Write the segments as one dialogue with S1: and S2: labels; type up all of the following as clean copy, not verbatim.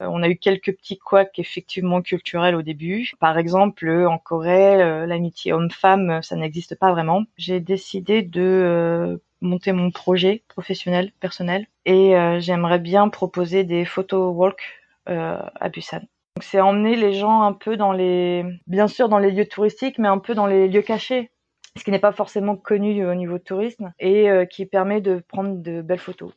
S1: On a eu quelques petits couacs effectivement culturels au début. Par exemple, en Corée, l'amitié homme-femme, ça n'existe pas vraiment. J'ai décidé de monter mon projet professionnel, personnel, et j'aimerais bien proposer des photo walks à Busan. Donc c'est emmener les gens un peu bien sûr dans les lieux touristiques, mais un peu dans les lieux cachés, ce qui n'est pas forcément connu au niveau tourisme et qui permet de prendre de belles photos.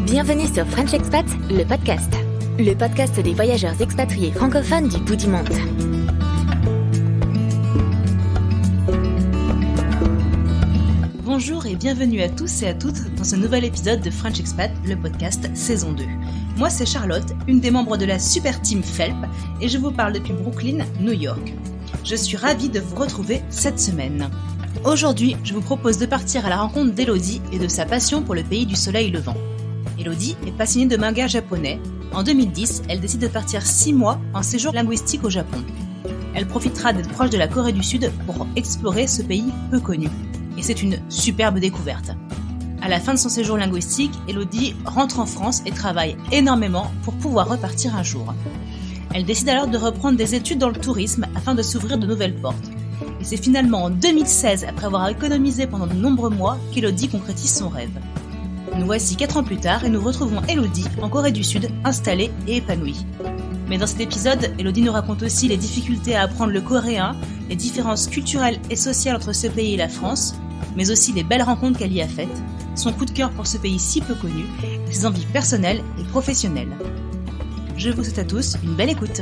S2: Bienvenue sur French Expat, le podcast. Le podcast des voyageurs expatriés francophones du bout du monde.
S3: Bonjour et bienvenue à tous et à toutes dans ce nouvel épisode de French Expat, le podcast saison 2. Moi c'est Charlotte, une des membres de la super team FELP et je vous parle depuis Brooklyn, New York. Je suis ravie de vous retrouver cette semaine. Aujourd'hui, je vous propose de partir à la rencontre d'Elodie et de sa passion pour le pays du soleil levant. Elodie est passionnée de manga japonais. En 2010, elle décide de partir 6 mois en séjour linguistique au Japon. Elle profitera d'être proche de la Corée du Sud pour explorer ce pays peu connu. Et c'est une superbe découverte. À la fin de son séjour linguistique, Elodie rentre en France et travaille énormément pour pouvoir repartir un jour. Elle décide alors de reprendre des études dans le tourisme afin de s'ouvrir de nouvelles portes. Et c'est finalement en 2016, après avoir économisé pendant de nombreux mois, qu'Elodie concrétise son rêve. Nous voici 4 ans plus tard et nous retrouvons Elodie en Corée du Sud, installée et épanouie. Mais dans cet épisode, Elodie nous raconte aussi les difficultés à apprendre le coréen, les différences culturelles et sociales entre ce pays et la France, mais aussi les belles rencontres qu'elle y a faites, son coup de cœur pour ce pays si peu connu, et ses envies personnelles et professionnelles. Je vous souhaite à tous une belle écoute.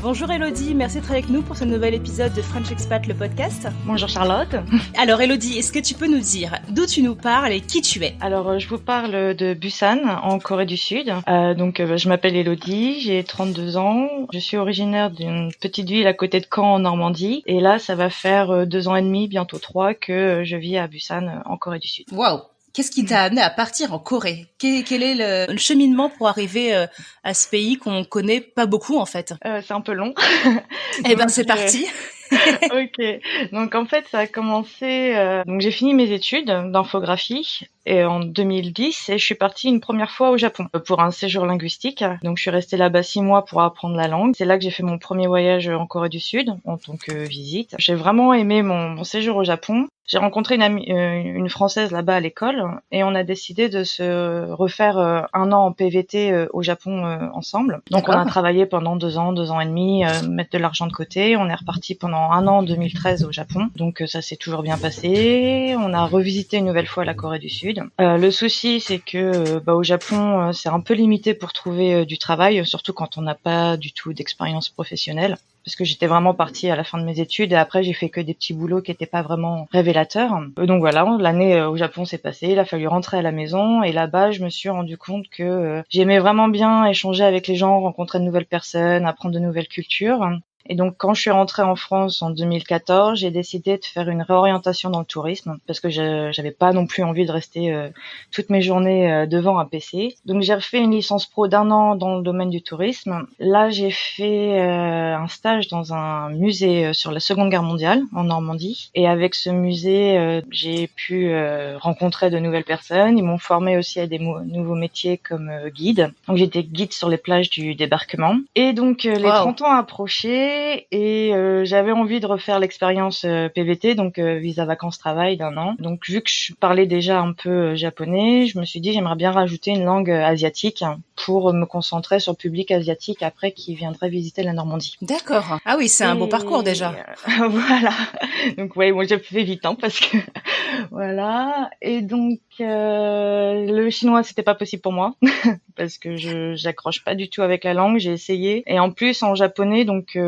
S3: Bonjour Elodie, merci d'être avec nous pour ce nouvel épisode de French Expat, le podcast.
S1: Bonjour Charlotte.
S3: Alors Elodie, est-ce que tu peux nous dire d'où tu nous parles et qui tu es ?
S1: Alors je vous parle de Busan, en Corée du Sud. Je m'appelle Elodie, j'ai 32 ans. Je suis originaire d'une petite ville à côté de Caen en Normandie. Et là, ça va faire 2 ans et demi, bientôt 3, que je vis à Busan, en Corée du Sud.
S3: Waouh! Qu'est-ce qui t'a amené à partir en Corée ? Quel est le cheminement pour arriver à ce pays qu'on connaît pas beaucoup en fait ?
S1: C'est un peu long.
S3: Eh ben c'est parti.
S1: Ok. Donc en fait, ça a commencé. Donc j'ai fini mes études d'infographie et en 2010 et je suis partie une première fois au Japon pour un séjour linguistique. Donc je suis restée là-bas 6 mois pour apprendre la langue. C'est là que j'ai fait mon premier voyage en Corée du Sud en tant que visite. J'ai vraiment aimé mon séjour au Japon. J'ai rencontré une Française là-bas à l'école et on a décidé de se refaire 1 an en PVT au Japon ensemble. Donc
S3: D'accord.
S1: on a travaillé pendant 2 ans, 2 ans et demi, mettre de l'argent de côté. On est reparti pendant 1 an en 2013 au Japon. Donc ça s'est toujours bien passé. On a revisité une nouvelle fois la Corée du Sud. Le souci c'est que au Japon c'est un peu limité pour trouver du travail, surtout quand on n'a pas du tout d'expérience professionnelle. Parce que j'étais vraiment partie à la fin de mes études et après j'ai fait que des petits boulots qui étaient pas vraiment révélateurs. Donc voilà, l'année au Japon s'est passée, il a fallu rentrer à la maison et là-bas je me suis rendu compte que j'aimais vraiment bien échanger avec les gens, rencontrer de nouvelles personnes, apprendre de nouvelles cultures. Et donc, quand je suis rentrée en France en 2014, j'ai décidé de faire une réorientation dans le tourisme parce que j'avais pas non plus envie de rester toutes mes journées devant un PC. Donc, j'ai refait une licence pro d'1 an dans le domaine du tourisme. Là, j'ai fait un stage dans un musée sur la Seconde Guerre mondiale en Normandie. Et avec ce musée, j'ai pu rencontrer de nouvelles personnes. Ils m'ont formé aussi à des nouveaux métiers comme guide. Donc, j'étais guide sur les plages du débarquement. Et donc, les 30 ans approchaient. Et j'avais envie de refaire l'expérience PVT, donc visa vacances-travail d'1 an. Donc vu que je parlais déjà un peu japonais, je me suis dit j'aimerais bien rajouter une langue asiatique pour me concentrer sur le public asiatique après qui viendrait visiter la Normandie.
S3: D'accord. Ah oui, c'est un beau parcours déjà.
S1: Voilà. Donc ouais, moi j'ai fait vite parce que voilà. Et donc le chinois c'était pas possible pour moi parce que j'accroche pas du tout avec la langue. J'ai essayé et en plus en japonais donc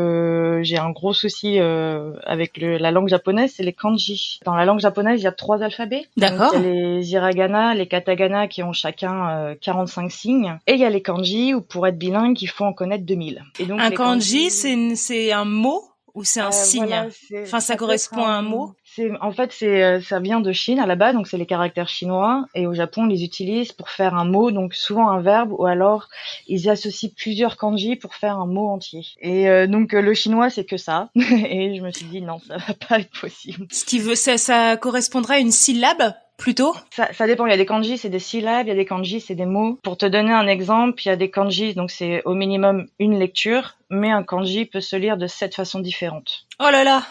S1: j'ai un gros souci avec la langue japonaise, c'est les kanji. Dans la langue japonaise, il y a 3 alphabets.
S3: D'accord.
S1: Donc, il y a les hiragana, les katagana qui ont chacun 45 signes. Et il y a les kanji où pour être bilingue, il faut en connaître 2000. Et donc,
S3: un kanji, c'est un mot ou c'est un signe?
S1: Voilà,
S3: Enfin, ça
S1: ça peut être
S3: correspond à un mot?
S1: ça vient de Chine à la base, donc c'est les caractères chinois, et au Japon, ils les utilisent pour faire un mot, donc souvent un verbe, ou alors ils associent plusieurs kanji pour faire un mot entier. Et donc le chinois, c'est que ça, et je me suis dit non, ça va pas être possible.
S3: Ce qui veut, ça correspondrait à une syllabe, plutôt?
S1: Ça dépend, il y a des kanji, c'est des syllabes, il y a des kanji, c'est des mots. Pour te donner un exemple, il y a des kanji, donc c'est au minimum une lecture, mais un kanji peut se lire de 7 façons différentes.
S3: Oh là là!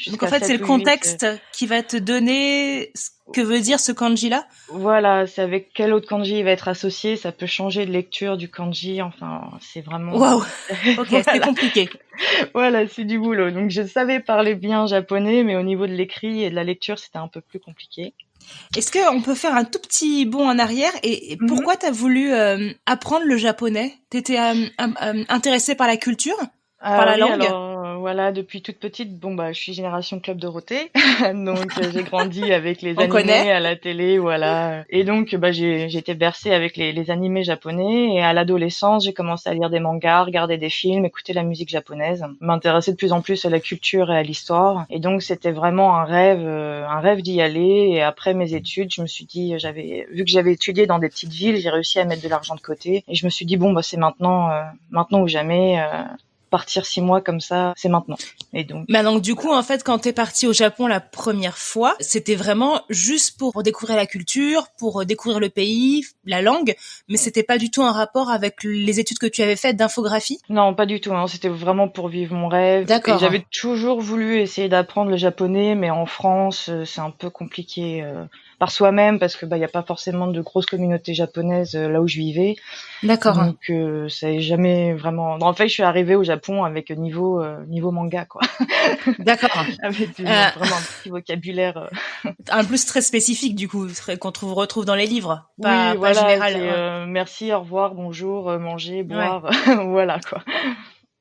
S3: Donc en
S1: Jusqu'à
S3: fait, c'est
S1: 7
S3: le
S1: ou 8.
S3: contexte qui va te donner ce que veut dire ce kanji-là?
S1: Voilà, c'est avec quel autre kanji il va être associé, ça peut changer de lecture du kanji, enfin, c'est vraiment...
S3: Waouh! Ok,
S1: Voilà.
S3: c'est compliqué.
S1: Voilà, c'est du boulot. Donc je savais parler bien japonais, mais au niveau de l'écrit et de la lecture, c'était un peu plus compliqué.
S3: Est-ce qu'on peut faire un tout petit bond en arrière et pourquoi t'as voulu apprendre le japonais? T'étais intéressée par la culture? Par la
S1: Oui,
S3: langue?
S1: alors voilà, depuis toute petite, je suis génération Club Dorothée, donc j'ai grandi avec les
S3: On
S1: animés
S3: connaît.
S1: à la télé, voilà. Et donc j'ai été bercée avec les animés japonais. Et à l'adolescence, j'ai commencé à lire des mangas, regarder des films, écouter la musique japonaise, m'intéresser de plus en plus à la culture et à l'histoire. Et donc c'était vraiment un rêve d'y aller. Et après mes études, je me suis dit, vu que j'avais étudié dans des petites villes, j'ai réussi à mettre de l'argent de côté. Et je me suis dit c'est maintenant ou jamais. Partir 6 mois comme ça, c'est maintenant. Et donc.
S3: Mais donc du coup, en fait, quand t'es partie au Japon la première fois, c'était vraiment juste pour découvrir la culture, pour découvrir le pays, la langue, mais c'était pas du tout un rapport avec les études que tu avais faites d'infographie?
S1: Non, pas du tout. Hein. C'était vraiment pour vivre mon rêve.
S3: D'accord.
S1: Et j'avais toujours voulu essayer d'apprendre le japonais, mais en France, c'est un peu compliqué par soi-même parce que y a pas forcément de grosses communautés japonaises là où je vivais.
S3: D'accord.
S1: Donc ça n'est jamais vraiment. En fait, je suis arrivée au Japon avec niveau manga, quoi.
S3: D'accord.
S1: Avec vraiment un petit vocabulaire.
S3: Un plus très spécifique du coup, qu'on retrouve dans les livres,
S1: Oui,
S3: pas général.
S1: c'est merci, au revoir, bonjour, manger, boire, ouais. Voilà quoi.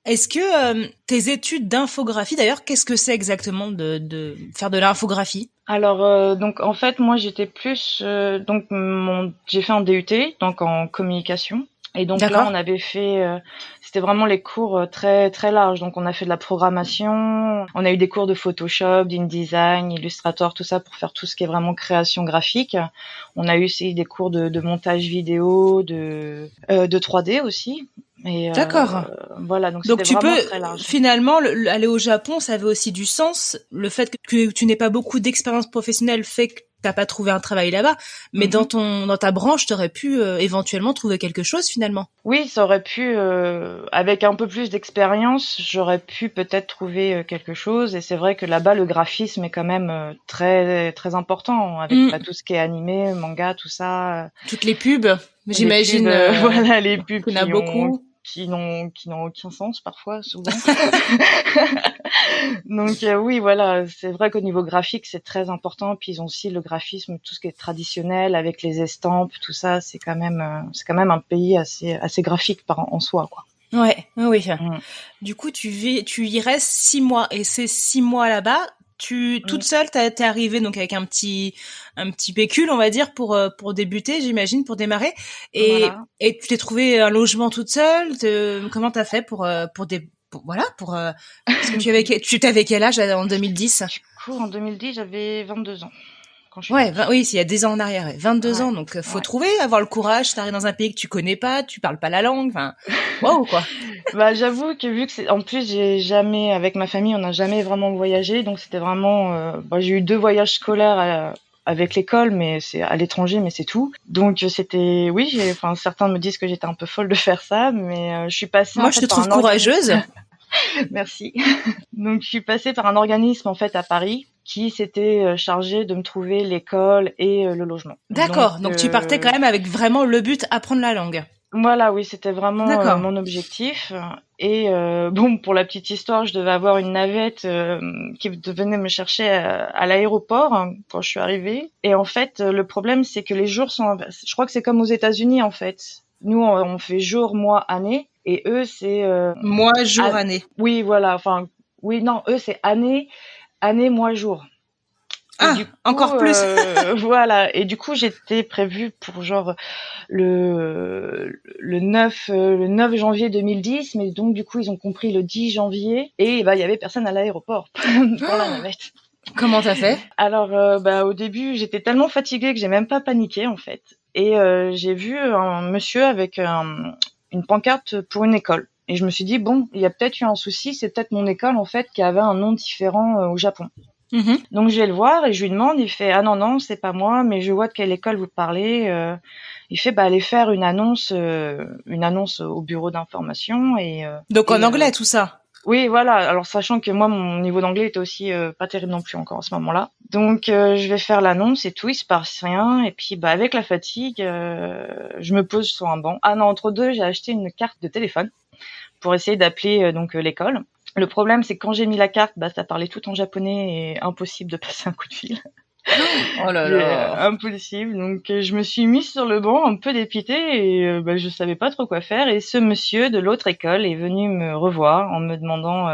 S3: Est-ce que tes études d'infographie, d'ailleurs, qu'est-ce que c'est exactement de faire de l'infographie?
S1: Alors donc en fait moi j'étais plus j'ai fait un DUT donc en communication. Et donc
S3: D'accord.
S1: là, on avait fait, c'était vraiment les cours très très larges. Donc on a fait de la programmation, on a eu des cours de Photoshop, d'InDesign, Illustrator, tout ça pour faire tout ce qui est vraiment création graphique. On a eu aussi des cours de montage vidéo, de 3D aussi. Et
S3: D'accord.
S1: voilà, donc
S3: tu
S1: vraiment
S3: peux
S1: très large.
S3: Finalement aller au Japon, ça avait aussi du sens. Le fait que tu n'aies pas beaucoup d'expérience professionnelle fait que t'as pas trouvé un travail là-bas, mais dans ta branche, t'aurais pu éventuellement trouver quelque chose finalement.
S1: Oui, ça aurait pu, avec un peu plus d'expérience, j'aurais pu peut-être trouver quelque chose. Et c'est vrai que là-bas, le graphisme est quand même très très important avec tout ce qui est animé, manga, tout ça.
S3: Toutes les pubs, j'imagine.
S1: Voilà, les pubs
S3: qu'il y en a beaucoup.
S1: Qui n'ont aucun sens parfois, souvent. Donc oui, voilà, c'est vrai qu'au niveau graphique, c'est très important. Puis ils ont aussi le graphisme, tout ce qui est traditionnel avec les estampes, tout ça, c'est quand même un pays assez graphique en soi, quoi.
S3: Ouais, oui. Du coup, tu y restes 6 mois et ces 6 mois là-bas, toute seule, t'es arrivée donc avec un petit pécule, on va dire, pour débuter, j'imagine, pour démarrer. Et tu t'es trouvé un logement toute seule. Comment t'as fait parce que tu t'avais quel âge en 2010?
S1: Du coup, en 2010, j'avais 22 ans.
S3: Oui, il y a 10 ans en arrière, 22 ans, donc faut trouver, avoir le courage, t'arrives dans un pays que tu connais pas, tu parles pas la langue, enfin, waouh, quoi.
S1: J'avoue que vu que en plus avec ma famille, on n'a jamais vraiment voyagé, donc c'était vraiment, j'ai eu 2 voyages scolaires avec l'école, mais c'est à l'étranger, mais c'est tout. Donc c'était, certains me disent que j'étais un peu folle de faire ça, mais je suis passée.
S3: Moi, je te trouve courageuse.
S1: Merci. Donc je suis passée par un organisme en fait à Paris qui s'était chargé de me trouver l'école et le logement.
S3: D'accord. Donc tu partais quand même avec vraiment le but apprendre la langue.
S1: Voilà, oui, c'était vraiment mon objectif. Et pour la petite histoire, je devais avoir une navette qui venait me chercher à l'aéroport quand je suis arrivée. Et en fait, le problème, c'est que les jours je crois que c'est comme aux États-Unis en fait. Nous, on fait jour, mois, année, et eux, c'est
S3: mois, jour, année.
S1: Oui, voilà. Enfin, oui, non, eux, c'est année, mois, jour.
S3: Encore plus.
S1: Voilà. Et du coup, j'étais prévue pour genre le 9 janvier 2010, mais donc du coup, ils ont compris le 10 janvier et bah il y avait personne à l'aéroport pour la navette.
S3: Comment t'as fait?
S1: Alors au début, j'étais tellement fatiguée que j'ai même pas paniqué en fait. Et j'ai vu un monsieur avec une pancarte pour une école. Et je me suis dit bon, il y a peut-être eu un souci, c'est peut-être mon école en fait qui avait un nom différent au Japon. Donc je vais le voir et je lui demande, il fait ah non c'est pas moi, mais je vois de quelle école vous parlez. Il fait bah allez faire une annonce au bureau d'information et
S3: donc en anglais tout ça.
S1: Oui voilà, alors sachant que moi mon niveau d'anglais était aussi pas terrible non plus encore à ce moment-là. Donc je vais faire l'annonce et tout, il se passe rien et puis bah avec la fatigue, je me pose sur un banc. Ah non, entre deux, j'ai acheté une carte de téléphone pour essayer d'appeler l'école. Le problème, c'est que quand j'ai mis la carte, bah, ça parlait tout en japonais et impossible de passer un coup de fil.
S3: Oh là là.
S1: Impossible. Donc, je me suis mise sur le banc, un peu dépitée et je savais pas trop quoi faire. Et ce monsieur de l'autre école est venu me revoir en me demandant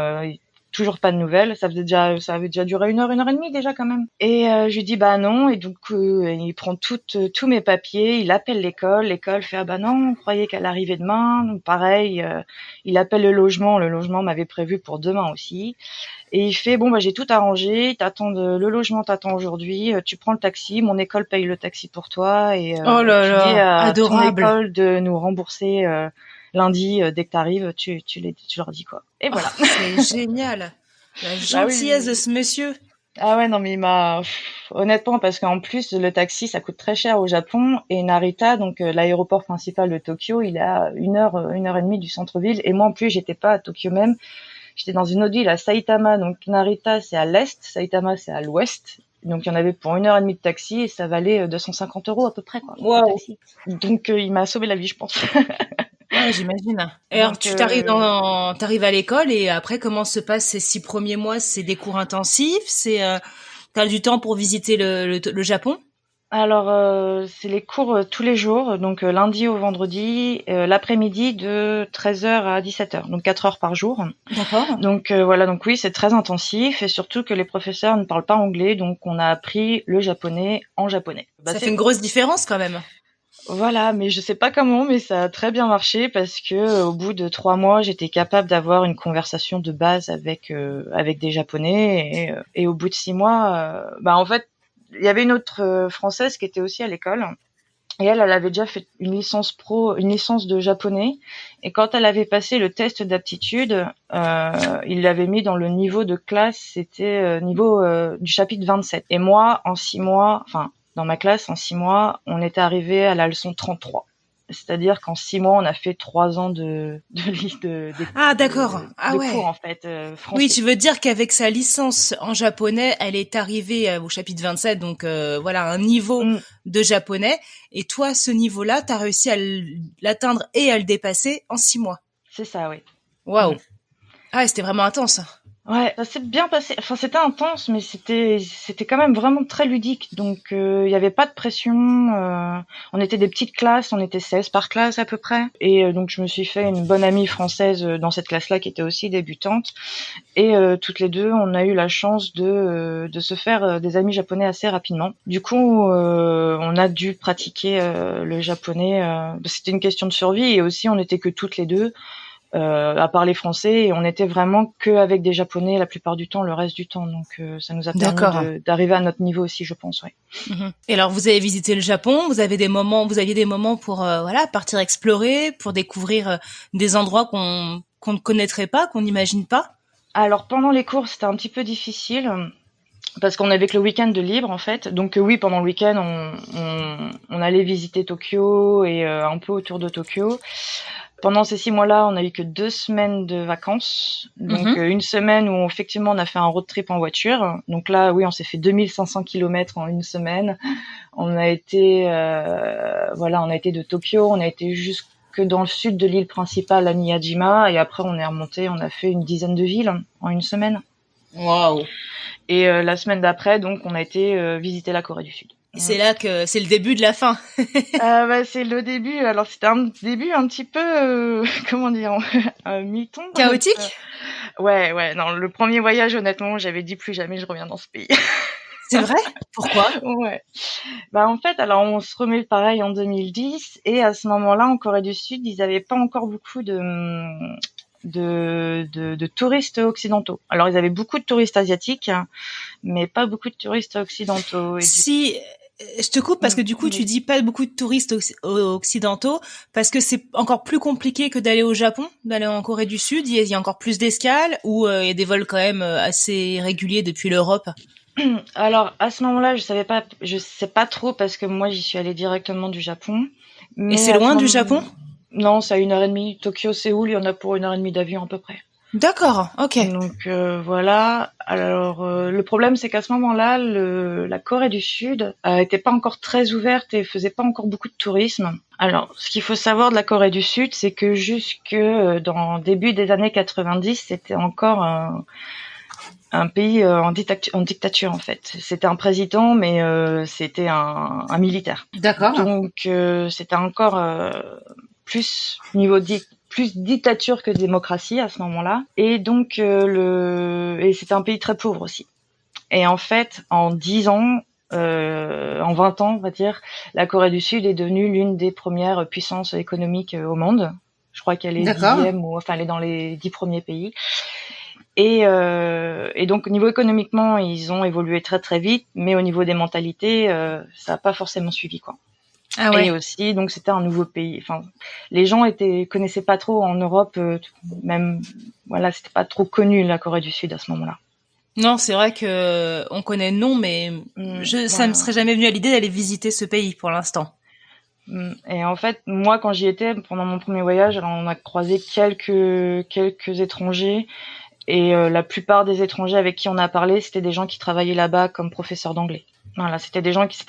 S1: toujours pas de nouvelles. Ça avait déjà duré 1h et demie déjà quand même. Et je lui dis bah non. Et donc il prend tous mes papiers, il appelle l'école fait ah bah non, on croyait qu'elle arrivait demain. Donc, pareil, il appelle le logement m'avait prévu pour demain aussi. Et il fait bon bah j'ai tout arrangé, le logement t'attend aujourd'hui, tu prends le taxi, mon école paye le taxi pour toi et
S3: oh là
S1: tu
S3: là,
S1: dis à
S3: adorable.
S1: ton école de nous rembourser lundi dès que t'arrives, tu leur dis quoi. Et voilà.
S3: Oh, c'est génial. La gentillesse de ce monsieur.
S1: Ah ouais non mais il m'a honnêtement parce qu'en plus le taxi ça coûte très cher au Japon et Narita donc l'aéroport principal de Tokyo, il est à 1h et demie du centre-ville et moi en plus j'étais pas à Tokyo même. J'étais dans une autre ville à Saitama, donc Narita c'est à l'est, Saitama c'est à l'ouest. Donc il y en avait pour 1h30 de taxi et ça valait 250 € à peu près quoi.
S3: Wow.
S1: Donc il m'a sauvé la vie je pense.
S3: Ouais, j'imagine. Et alors tu t'arrives à l'école et après comment se passent ces 6 premiers mois? C'est des cours intensifs, t'as du temps pour visiter le Japon?
S1: Alors c'est les cours tous les jours, donc lundi au vendredi, l'après-midi de 13h à 17h, donc 4 heures par jour.
S3: D'accord.
S1: Donc voilà, donc oui, c'est très intensif et surtout que les professeurs ne parlent pas anglais, donc on a appris le japonais en japonais.
S3: Ça fait une grosse différence quand même.
S1: Voilà, mais je sais pas comment, mais ça a très bien marché parce que au bout de 3 mois, j'étais capable d'avoir une conversation de base avec des Japonais et au bout de 6 mois, en fait, il y avait une autre Française qui était aussi à l'école et elle avait déjà fait une licence de japonais et quand elle avait passé le test d'aptitude, il l'avait mis dans le niveau de classe, c'était niveau du chapitre 27. Et moi, en 6 mois, dans ma classe, en 6 mois, on était arrivé à la leçon 33. C'est-à-dire qu'en 6 mois, on a fait 3 ans de
S3: d'accord.
S1: Cours, en fait, français.
S3: Oui, tu veux dire qu'avec sa licence en japonais, elle est arrivée au chapitre 27, donc voilà, un niveau de japonais. Et toi, ce niveau-là, t'as réussi à l'atteindre et à le dépasser en 6 mois.
S1: C'est ça, oui.
S3: Waouh. Ah, c'était vraiment intense.
S1: Ouais, ça s'est bien passé. Enfin, c'était intense, mais c'était quand même vraiment très ludique. Donc, il y avait pas de pression. On était des petites classes, on était 16 par classe à peu près. Et donc, je me suis fait une bonne amie française dans cette classe-là qui était aussi débutante. Et toutes les deux, on a eu la chance de se faire des amis japonais assez rapidement. Du coup, on a dû pratiquer le japonais. C'était une question de survie et aussi, on n'était que toutes les deux. À parler français et on était vraiment que avec des Japonais la plupart du temps, le reste du temps. Donc ça nous a permis d'arriver à notre niveau aussi, je pense. Ouais.
S3: Et alors vous avez visité le Japon, vous aviez des moments pour partir explorer, pour découvrir des endroits qu'on ne connaîtrait pas, qu'on n'imagine pas.
S1: Alors pendant les cours, c'était un petit peu difficile. Parce qu'on avait que le week-end de libre en fait, donc oui pendant le week-end on allait visiter Tokyo et un peu autour de Tokyo. Pendant ces 6 mois-là, on a eu que 2 semaines de vacances. Donc, une semaine où, effectivement, on a fait un road trip en voiture. Donc là, oui, on s'est fait 2500 kilomètres en une semaine. On a été de Tokyo, on a été jusque dans le sud de l'île principale à Miyajima. Et après, on est remonté, on a fait une dizaine de villes en une semaine.
S3: Waouh!
S1: Et la semaine d'après, donc, on a été visiter la Corée du Sud.
S3: C'est là que c'est le début de la fin.
S1: C'est le début. Alors c'était un début un petit peu mi-ton.
S3: Chaotique.
S1: Ouais. Non, le premier voyage, honnêtement, j'avais dit plus jamais je reviens dans ce pays.
S3: C'est vrai? Pourquoi?
S1: Ouais. Bah, en fait, alors on se remet pareil en 2010 et à ce moment-là, en Corée du Sud, ils avaient pas encore beaucoup de touristes occidentaux. Alors, ils avaient beaucoup de touristes asiatiques, hein, mais pas beaucoup de touristes occidentaux.
S3: Si, je te coupe parce que du coup, tu dis pas beaucoup de touristes occidentaux parce que c'est encore plus compliqué que d'aller au Japon, d'aller en Corée du Sud. Il y a encore plus d'escales ou il y a des vols quand même assez réguliers depuis l'Europe.
S1: Alors, à ce moment-là, je sais pas trop parce que moi, j'y suis allée directement du Japon.
S3: Et c'est loin du Japon?
S1: Non, c'est à 1h30. Tokyo, Séoul, il y en a pour 1h30 d'avion à peu près.
S3: D'accord, ok.
S1: Donc voilà. Alors le problème, c'est qu'à ce moment-là, la Corée du Sud était pas encore très ouverte et faisait pas encore beaucoup de tourisme. Alors, ce qu'il faut savoir de la Corée du Sud, c'est que jusque dans début des années 90, c'était encore un pays en dictature en fait. C'était un président, mais c'était un militaire.
S3: D'accord.
S1: Donc c'était encore plus niveau plus dictature que démocratie à ce moment-là. Et donc et c'était un pays très pauvre aussi. Et en fait, en 10 ans, en 20 ans, on va dire, la Corée du Sud est devenue l'une des premières puissances économiques au monde. Je crois qu'elle est 10e elle est dans les 10 premiers pays. Et donc au niveau économiquement, ils ont évolué très très vite, mais au niveau des mentalités, ça n'a pas forcément suivi quoi.
S3: Ah ouais.
S1: Et aussi, donc c'était un nouveau pays. Enfin, les gens connaissaient pas trop en Europe, même voilà, c'était pas trop connu la Corée du Sud à ce moment-là.
S3: Non, c'est vrai que on connaît le nom, mais ça me serait jamais venu à l'idée d'aller visiter ce pays pour l'instant.
S1: Et en fait, moi, quand j'y étais pendant mon premier voyage, alors on a croisé quelques étrangers. Et la plupart des étrangers avec qui on a parlé, c'était des gens qui travaillaient là-bas comme professeurs d'anglais. Voilà, c'était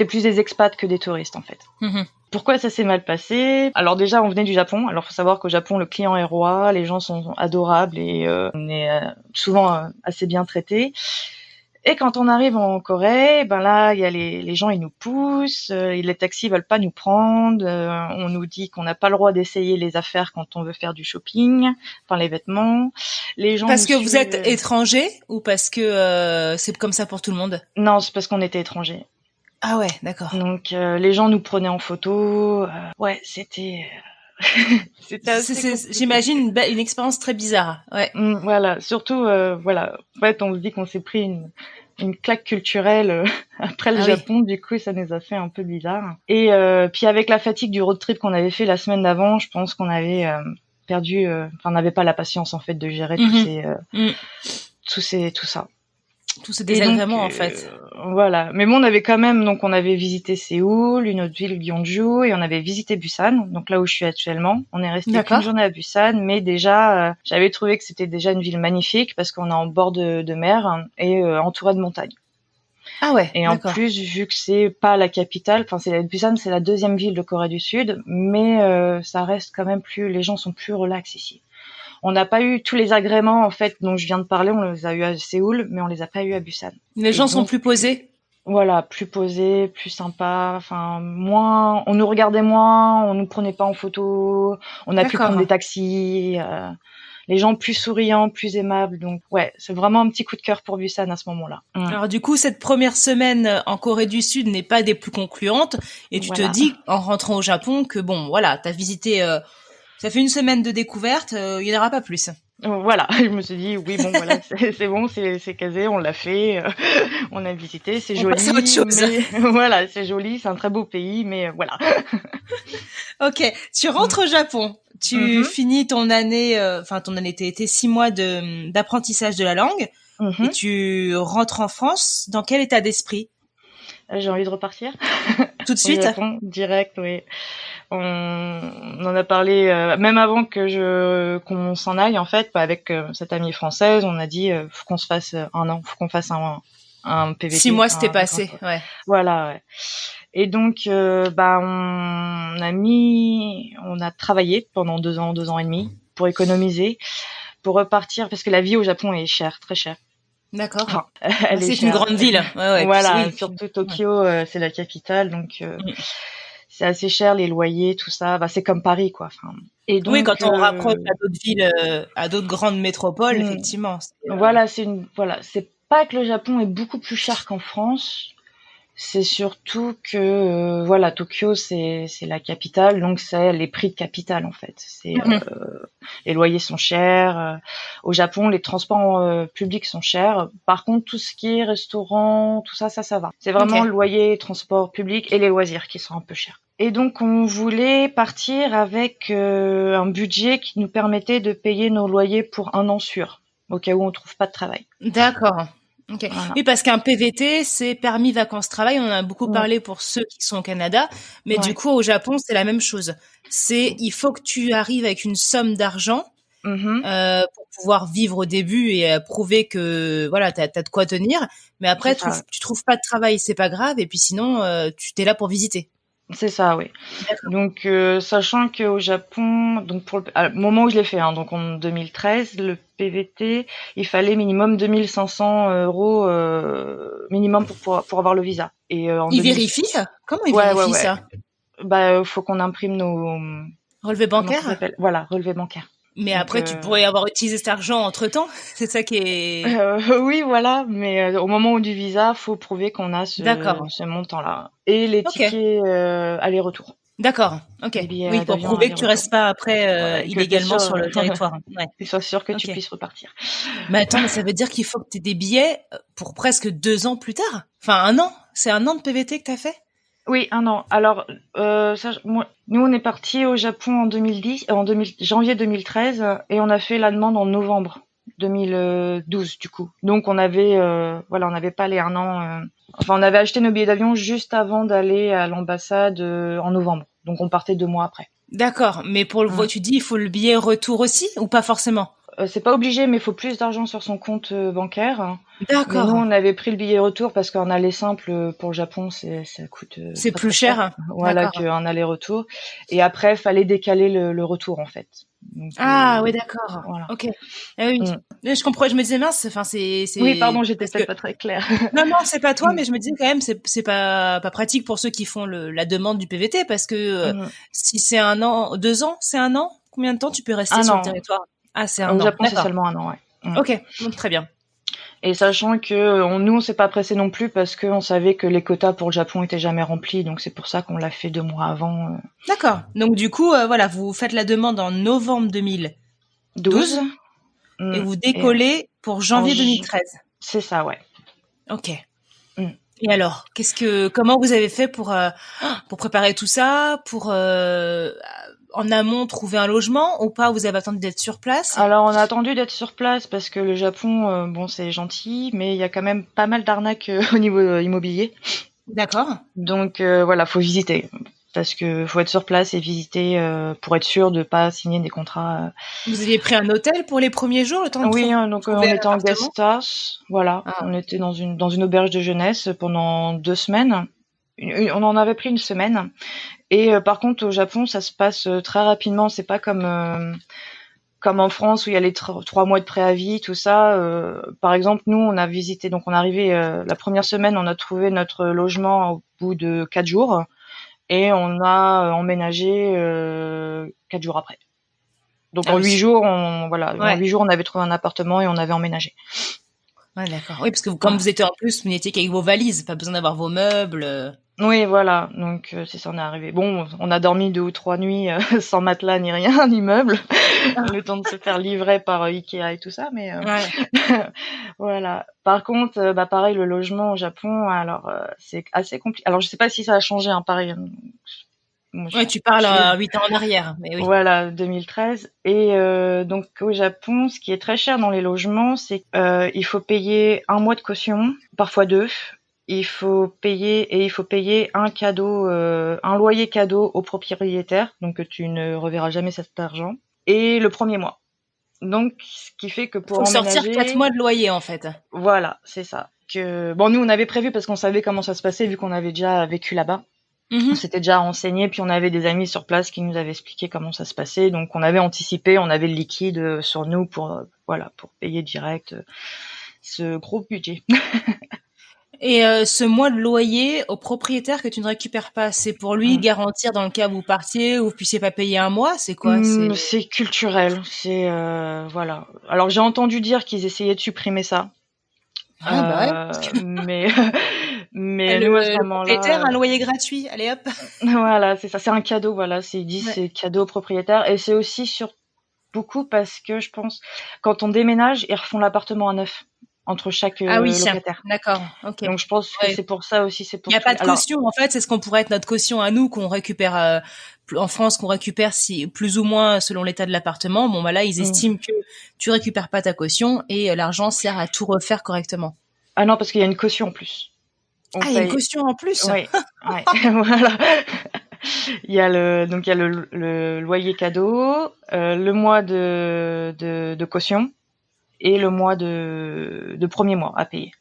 S1: plus des expats que des touristes en fait.
S3: Mm-hmm.
S1: Pourquoi ça s'est mal passé? Alors déjà, on venait du Japon. Alors faut savoir qu'au Japon, le client est roi, les gens sont adorables et on est souvent assez bien traités. Et quand on arrive en Corée, ben là, il y a les gens, ils nous poussent, les taxis veulent pas nous prendre, on nous dit qu'on n'a pas le droit d'essayer les affaires quand on veut faire du shopping, enfin les vêtements. Les gens
S3: parce que vous êtes étranger ou parce que c'est comme ça pour tout le monde?
S1: Non, c'est parce qu'on était étrangers.
S3: Ah ouais, d'accord.
S1: Donc les gens nous prenaient en photo. Ouais, c'était
S3: j'imagine une expérience très bizarre. Ouais.
S1: Voilà, surtout voilà. En fait, on se dit qu'on s'est pris une claque culturelle après le Japon. Oui. Du coup, ça nous a fait un peu bizarre. Et puis avec la fatigue du road trip qu'on avait fait la semaine d'avant, je pense qu'on avait perdu. Enfin, on n'avait pas la patience en fait de gérer tout ça.
S3: Tous ces désagréments en fait.
S1: Voilà. Mais bon, on avait visité Séoul, une autre ville, Gyeongju, et on avait visité Busan, donc là où je suis actuellement. On est resté qu'une journée à Busan, mais déjà, j'avais trouvé que c'était déjà une ville magnifique parce qu'on est en bord de mer et entouré de montagnes.
S3: Ah ouais.
S1: Et en plus, vu que c'est pas la capitale, Busan, c'est la deuxième ville de Corée du Sud, mais ça reste quand même les gens sont plus relax ici. On n'a pas eu tous les agréments en fait dont je viens de parler, on les a eu à Séoul, mais on les a pas eu à Busan.
S3: Les gens sont plus posés.
S1: Voilà, plus posés, plus sympas, enfin moins, on nous regardait moins, on nous prenait pas en photo, on a pu prendre des taxis, les gens plus souriants, plus aimables, donc ouais, c'est vraiment un petit coup de cœur pour Busan à ce moment-là.
S3: Alors du coup, cette première semaine en Corée du Sud n'est pas des plus concluantes, et tu te dis en rentrant au Japon que bon, voilà, t'as visité. Ça fait une semaine de découverte, il n'y en aura pas plus.
S1: Voilà, je me suis dit oui bon voilà c'est bon, c'est casé, on l'a fait, on a visité, c'est joli.
S3: C'est autre chose.
S1: Mais, voilà, c'est joli, c'est un très beau pays, mais voilà.
S3: Ok, tu rentres au Japon, tu finis ton année, t'es 6 mois d'apprentissage de la langue, et tu rentres en France. Dans quel état d'esprit?
S1: J'ai envie de repartir.
S3: Tout de suite?
S1: Japon, direct, oui. On en a parlé même avant qu'on s'en aille en fait avec cette amie française. On a dit faut qu'on se fasse un an, faut qu'on fasse un PVT.
S3: 6 mois c'était passé, ouais.
S1: Voilà. Ouais. Et donc on a travaillé pendant 2 ans et demi pour économiser, pour repartir parce que la vie au Japon est chère, très chère.
S3: D'accord.
S1: Enfin,
S3: c'est une grande ville. Ouais,
S1: voilà, surtout Tokyo, c'est la capitale, donc. C'est assez cher les loyers, tout ça. Bah c'est comme Paris quoi. Enfin. Et donc,
S3: quand on rapproche à d'autres villes, à d'autres grandes métropoles, effectivement.
S1: Voilà, pas que le Japon est beaucoup plus cher qu'en France. C'est surtout que voilà, Tokyo c'est la capitale, donc c'est les prix de capitale en fait. Les loyers sont chers. Au Japon, les transports publics sont chers. Par contre, tout ce qui est restaurant, tout ça va. C'est vraiment le loyer, transport public et les loisirs qui sont un peu chers. Et donc on voulait partir avec un budget qui nous permettait de payer nos loyers pour 1 an sûr, au cas où on trouve pas de travail.
S3: D'accord. Okay.
S1: Voilà.
S3: Oui, parce qu'un PVT, c'est permis vacances-travail. On en a beaucoup parlé pour ceux qui sont au Canada. Mais du coup, au Japon, c'est la même chose. Il faut que tu arrives avec une somme d'argent pour pouvoir vivre au début et prouver que voilà, t'as de quoi tenir. Mais après, tu trouves pas de travail, c'est pas grave. Et puis sinon, tu t'es là pour visiter.
S1: C'est ça, oui. Donc, sachant qu'au Japon, donc pour le moment où je l'ai fait, donc en 2013, le PVT, il fallait minimum 2500 € minimum pour avoir le visa. Et
S3: il vérifie ça? Comment il vérifie ça?
S1: Bah, faut qu'on imprime nos
S3: relevés bancaires.
S1: Voilà, relevés bancaires.
S3: Mais donc, après, tu pourrais avoir utilisé cet argent entre-temps. C'est ça qui est...
S1: oui, voilà. Mais au moment du visa, faut prouver qu'on a ce montant-là. Et les tickets aller-retour.
S3: D'accord. Ok. Oui, pour prouver que tu restes pas après illégalement sur le territoire.
S1: Ouais. Que tu sois sûr que tu puisses repartir.
S3: Mais attends, mais ça veut dire qu'il faut que tu aies des billets pour presque 2 ans plus tard? Enfin, 1 an? C'est 1 an de PVT que tu as fait?
S1: Oui, 1 an. Alors, nous, on est partis au Japon en janvier 2013, et on a fait la demande en novembre 2012, du coup. Donc, on n'avait pas les 1 an. On avait acheté nos billets d'avion juste avant d'aller à l'ambassade en novembre. Donc, on partait 2 mois après.
S3: D'accord. Mais pour le tu dis, il faut le billet retour aussi ou pas forcément?
S1: C'est pas obligé, mais il faut plus d'argent sur son compte bancaire.
S3: D'accord.
S1: Mais nous, on avait pris le billet retour parce qu'un aller simple pour le Japon, ça coûte.
S3: C'est plus cher.
S1: Voilà, qu'un aller-retour. Et après, fallait décaler le retour en fait. Donc,
S3: oui, d'accord. Voilà. Ok. Oui. Je comprends. Je me disais mince. Enfin, c'est.
S1: Oui, pardon, j'étais peut-être pas très claire.
S3: Non, c'est pas toi, mais je me disais quand même, c'est pas pratique pour ceux qui font la demande du PVT parce que si c'est 1 an, 2 ans, c'est 1 an. Combien de temps tu peux rester sur le territoire? Ah, c'est 1 an.
S1: Au Japon, c'est seulement 1 an, ouais.
S3: Ok, donc très bien.
S1: Et sachant que nous, on s'est pas pressé non plus parce qu'on savait que les quotas pour le Japon étaient jamais remplis, donc c'est pour ça qu'on l'a fait 2 mois avant.
S3: D'accord. Donc du coup, voilà, vous faites la demande en novembre 2012 et vous décollez pour janvier 2013.
S1: C'est ça, ouais.
S3: Ok. Et alors, comment vous avez fait pour préparer tout ça, pour en amont trouver un logement ou pas? Vous avez attendu d'être sur place?
S1: Alors on a attendu d'être sur place parce que le Japon, c'est gentil, mais il y a quand même pas mal d'arnaques au niveau immobilier.
S3: D'accord.
S1: Donc voilà, faut visiter parce que faut être sur place et visiter pour être sûr de pas signer des contrats.
S3: Vous aviez pris un hôtel pour les premiers jours, le temps de
S1: donc on était en guest house, voilà. On était dans une auberge de jeunesse pendant 2 semaines. On en avait pris 1 semaine. Et par contre, au Japon, ça se passe très rapidement. C'est pas comme en France où il y a les 3 mois de préavis, tout ça. Par exemple, nous, on a visité, donc on est arrivé la première semaine, on a trouvé notre logement au bout de 4 jours et on a emménagé 4 jours après. Donc en 8 jours, en 8 jours, on avait trouvé un appartement et on avait emménagé.
S3: Ouais, d'accord. Oui, parce que comme vous étiez en plus, vous n'étiez qu'avec vos valises, pas besoin d'avoir vos meubles.
S1: Oui, voilà. Donc c'est ça, on est arrivé. Bon, on a dormi 2 ou 3 nuits sans matelas ni rien, ni meubles, le temps de se faire livrer par Ikea et tout ça, mais voilà. Par contre, pareil, le logement au Japon, alors c'est assez compliqué. Alors je sais pas si ça a changé, pareil.
S3: Tu parles 8 ans en arrière, mais oui.
S1: Voilà, 2013. Et donc au Japon, ce qui est très cher dans les logements, c'est il faut payer 1 mois de caution, parfois 2. Il faut payer un cadeau, un loyer cadeau au propriétaire, donc tu ne reverras jamais cet argent, et le premier mois. Donc, ce qui fait que pour emménager...
S3: sortir 4 mois de loyer, en fait.
S1: Voilà, c'est ça. Nous, on avait prévu parce qu'on savait comment ça se passait, vu qu'on avait déjà vécu là-bas. On s'était déjà renseigné, puis on avait des amis sur place qui nous avaient expliqué comment ça se passait. Donc, on avait anticipé, on avait le liquide sur nous pour payer direct ce gros budget.
S3: Et ce mois de loyer au propriétaire que tu ne récupères pas, c'est pour lui garantir dans le cas où vous partiez ou vous puissiez pas payer 1 mois, c'est quoi?
S1: C'est culturel, c'est voilà. Alors j'ai entendu dire qu'ils essayaient de supprimer ça
S3: Ah bah ouais.
S1: Mais mais nous à ce
S3: Le propriétaire,
S1: moment-là,
S3: un loyer gratuit. Allez hop.
S1: voilà, c'est ça, c'est un cadeau, voilà, ils disent
S3: Ouais.
S1: c'est cadeau au propriétaire et c'est aussi sur beaucoup parce que je pense quand on déménage, ils refont l'appartement à neuf entre chaque
S3: Ah oui,
S1: locataire.
S3: d'accord. Ok.
S1: Donc je pense que
S3: Ouais.
S1: c'est pour ça aussi, c'est
S3: Il n'y
S1: pour
S3: a
S1: tous
S3: pas
S1: les.
S3: de
S1: Alors
S3: caution. En fait, c'est ce qu'on pourrait être notre caution à nous qu'on récupère en France, qu'on récupère si plus ou moins selon l'état de l'appartement. Bon, bah là, ils
S1: mm.
S3: estiment que tu récupères pas ta caution et l'argent sert à tout refaire correctement.
S1: Ah non, parce qu'il y a une caution en plus. On
S3: Ah, il y a une
S1: paye.
S3: caution en plus.
S1: Oui, ouais, voilà. Il y a le loyer cadeau, le mois de caution et le mois de premier mois à payer.